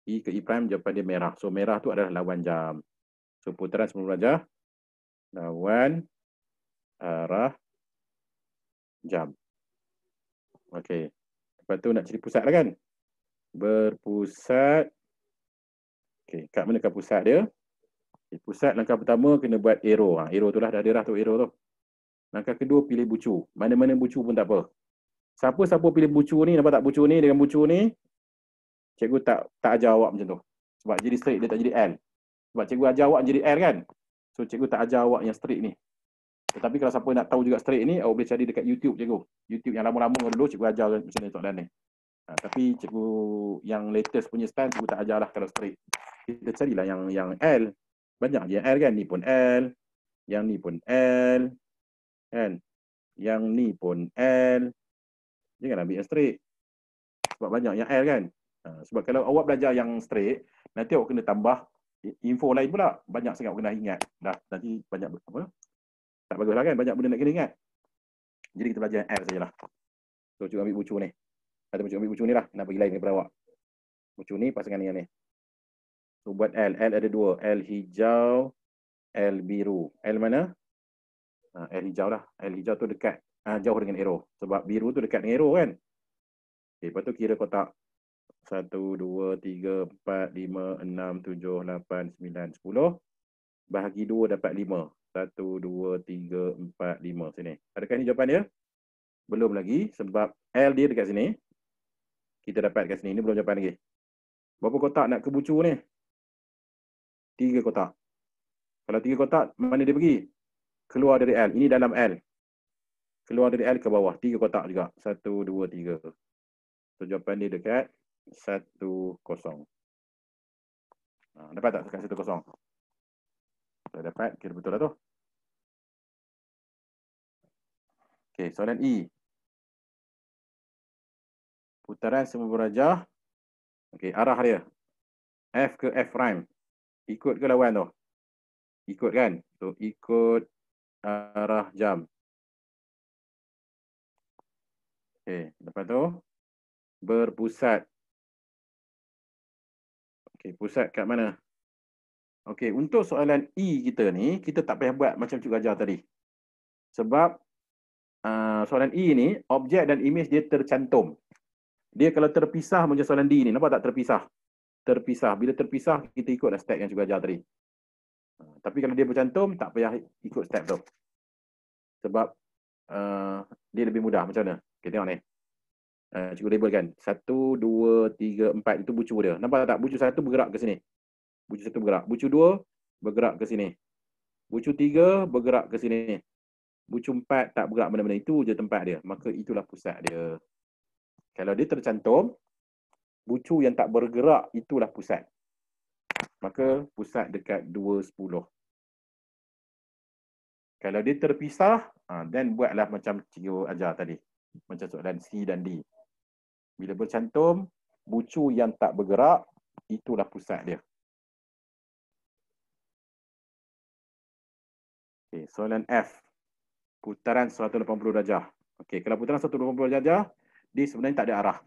E ke E prime jawapan dia merah. So merah tu adalah lawan jam. So putaran sebelum belajar lawan arah jam. Okey. Lepas tu nak cari pusat lah kan. Berpusat. Okey, kat manakah pusat dia? Okay, pusat langkah pertama kena buat arrow. Arrow tu lah dah ada dah tu arrow tu. Langkah kedua pilih bucu. Mana-mana bucu pun tak apa. Siapa-siapa pilih bucu ni, nampak tak bucu ni dengan bucu ni? Cikgu tak ajar awak macam tu. Sebab jadi straight dia tak jadi L. Sebab cikgu ajar awak jadi L kan. So cikgu tak ajar awak yang straight ni. Tetapi kalau siapa nak tahu juga straight ni, awak boleh cari dekat YouTube cikgu. YouTube yang lama-lama dulu cikgu ajar macam ni soalan ni. Tapi cikgu yang latest punya style cikgu tak ajar lah kalau straight. Kita carilah yang L. Banyak je yang L kan. Ni pun L. Yang ni pun L. Kan? Yang ni pun L. Jangan ambil yang straight. Sebab banyak yang L kan. Sebab kalau awak belajar yang straight, nanti awak kena tambah info lain pula. Banyak sangat awak kena ingat. Dah nanti banyak apa? Tak baguslah kan, banyak benda nak kena ingat. Jadi kita belajar yang L sajalah. So cikgu ambil bucu ni. Atau cikgu ambil bucu ni lah. Nak bagi lain daripada awak. Bucu ni pasangan yang ni. So buat L. L ada 2. L hijau, L biru. L mana? L hijau lah. L hijau tu dekat jauh dengan arrow. Sebab biru tu dekat dengan arrow kan. Okay, lepas tu kira kotak. 1, 2, 3, 4, 5, 6, 7, 8, 9, 10. Bahagi 2 dapat 5. 1, 2, 3, 4, 5. Sini. Adakah ini jawapan dia? Belum lagi. Sebab L dia dekat sini. Kita dapat kat sini. Ini belum jawapan lagi. Berapa kotak nak ke bucu ni? 3 kotak. Kalau 3 kotak, mana dia pergi? Keluar dari L. Ini dalam L. Keluar dari L ke bawah. 3 kotak juga. 1, 2, 3. So, jawapan dia dekat 1, 0. Dapat tak dekat 1, 0? Kalau dapat, kira betul lah tu. Okey, soalan E. Putaran semua berajah. Okey, arah dia. F ke F prime. Ikut ke lawan tu? Ikut kan? So, ikut arah jam. Okey, lepas tu berpusat. Okey, pusat kat mana? Okey, untuk soalan E kita ni, kita tak payah buat macam Cik Gajah tadi. Sebab soalan E ni, objek dan imej dia tercantum. Dia kalau terpisah macam soalan D ni, nampak tak terpisah? Terpisah. Bila terpisah, kita ikutlah step yang Cik Gajah tadi. Tapi kalau dia bercantum, tak payah ikut step tu. Sebab dia lebih mudah. Macam mana? Kita tengok ni. Cikgu label kan. 1, 2, 3, 4 itu bucu dia. Nampak tak? Bucu 1 bergerak ke sini. Bucu 1 bergerak. Bucu 2 bergerak ke sini. Bucu 3 bergerak ke sini. Bucu 4 tak bergerak mana-mana. Itu je tempat dia. Maka itulah pusat dia. Kalau dia tercantum, bucu yang tak bergerak itulah pusat. Maka pusat dekat 2, 10. Kalau dia terpisah, then buatlah macam cikgu ajar tadi. Macam soalan C dan D. Bila bercantum, bucu yang tak bergerak, itulah pusat dia. Okay, soalan F. Putaran 180 darjah. Okay, kalau putaran 180 darjah, dia sebenarnya tak ada arah.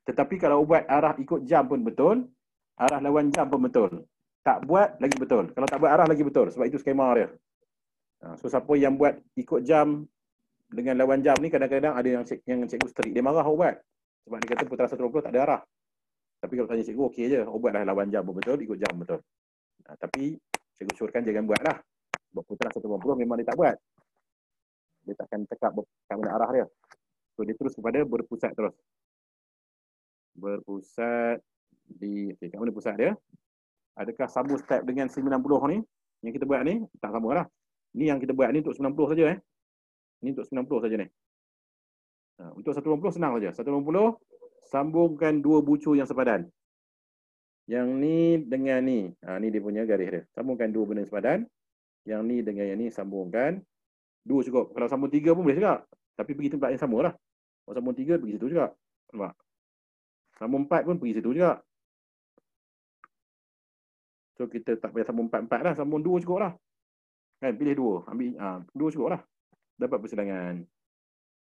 Tetapi kalau buat arah ikut jam pun betul, arah lawan jam pun betul. Tak buat lagi betul. Kalau tak buat arah lagi betul. Sebab itu skema dia. So, siapa yang buat ikut jam dengan lawan jam ni, kadang-kadang ada yang cikgu strict. Dia marah buat. Sebab dia kata putaran 180 tak ada arah. Tapi kalau tanya cikgu, okey je. Buatlah lawan jam pun betul, ikut jam betul. Tapi cikgu suruhkan jangan buatlah. Sebab putaran 180 memang dia tak buat. Dia takkan cakap kat mana arah dia. So, dia terus kepada berpusat terus. Berpusat di... Okay, kat mana pusat dia? Adakah sama step dengan 90 ni? Yang kita buat ni? Tak sama lah. Ni yang kita buat ni untuk 90 saja. Ni untuk 90 saja ni. Untuk 180 senang saja. 180 sambungkan dua bucu yang sepadan. Yang ni dengan ni. Ni dia punya garis dia. Sambungkan dua benda sepadan. Yang ni dengan yang ni sambungkan. Dua cukup. Kalau sambung 3 pun boleh juga. Tapi pergi tempat yang sama lah. Kalau sambung 3 pergi situ juga. Nampak? Sambung 4 pun pergi situ juga. So kita tak payah sambung 4-4 lah. Sambung 2 cukup lah. Kan? Pilih 2. Ambil 2 cukup lah. Dapat persilangan.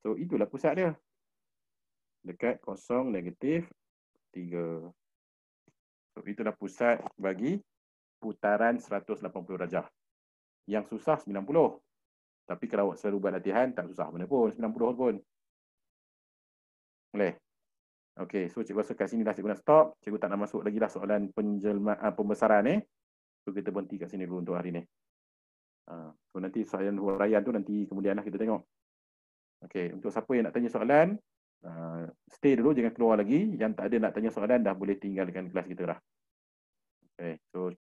So itulah pusat dia. Dekat 0, negatif 3. So itulah pusat bagi putaran 180 darjah. Yang susah 90. Tapi kalau awak selalu buat latihan, tak susah mana pun. 90 pun. Boleh? Okey, so cikgu rasa kat sini dah cikgu nak stop. Cikgu tak nak masuk lagi lah soalan pembesaran ni. So kita berhenti kat sini dulu untuk hari ni. So nanti soalan huraian tu nanti kemudian lah kita tengok. Okey, untuk siapa yang nak tanya soalan, stay dulu, jangan keluar lagi. Yang tak ada nak tanya soalan dah boleh tinggalkan kelas kita dah. Okey, so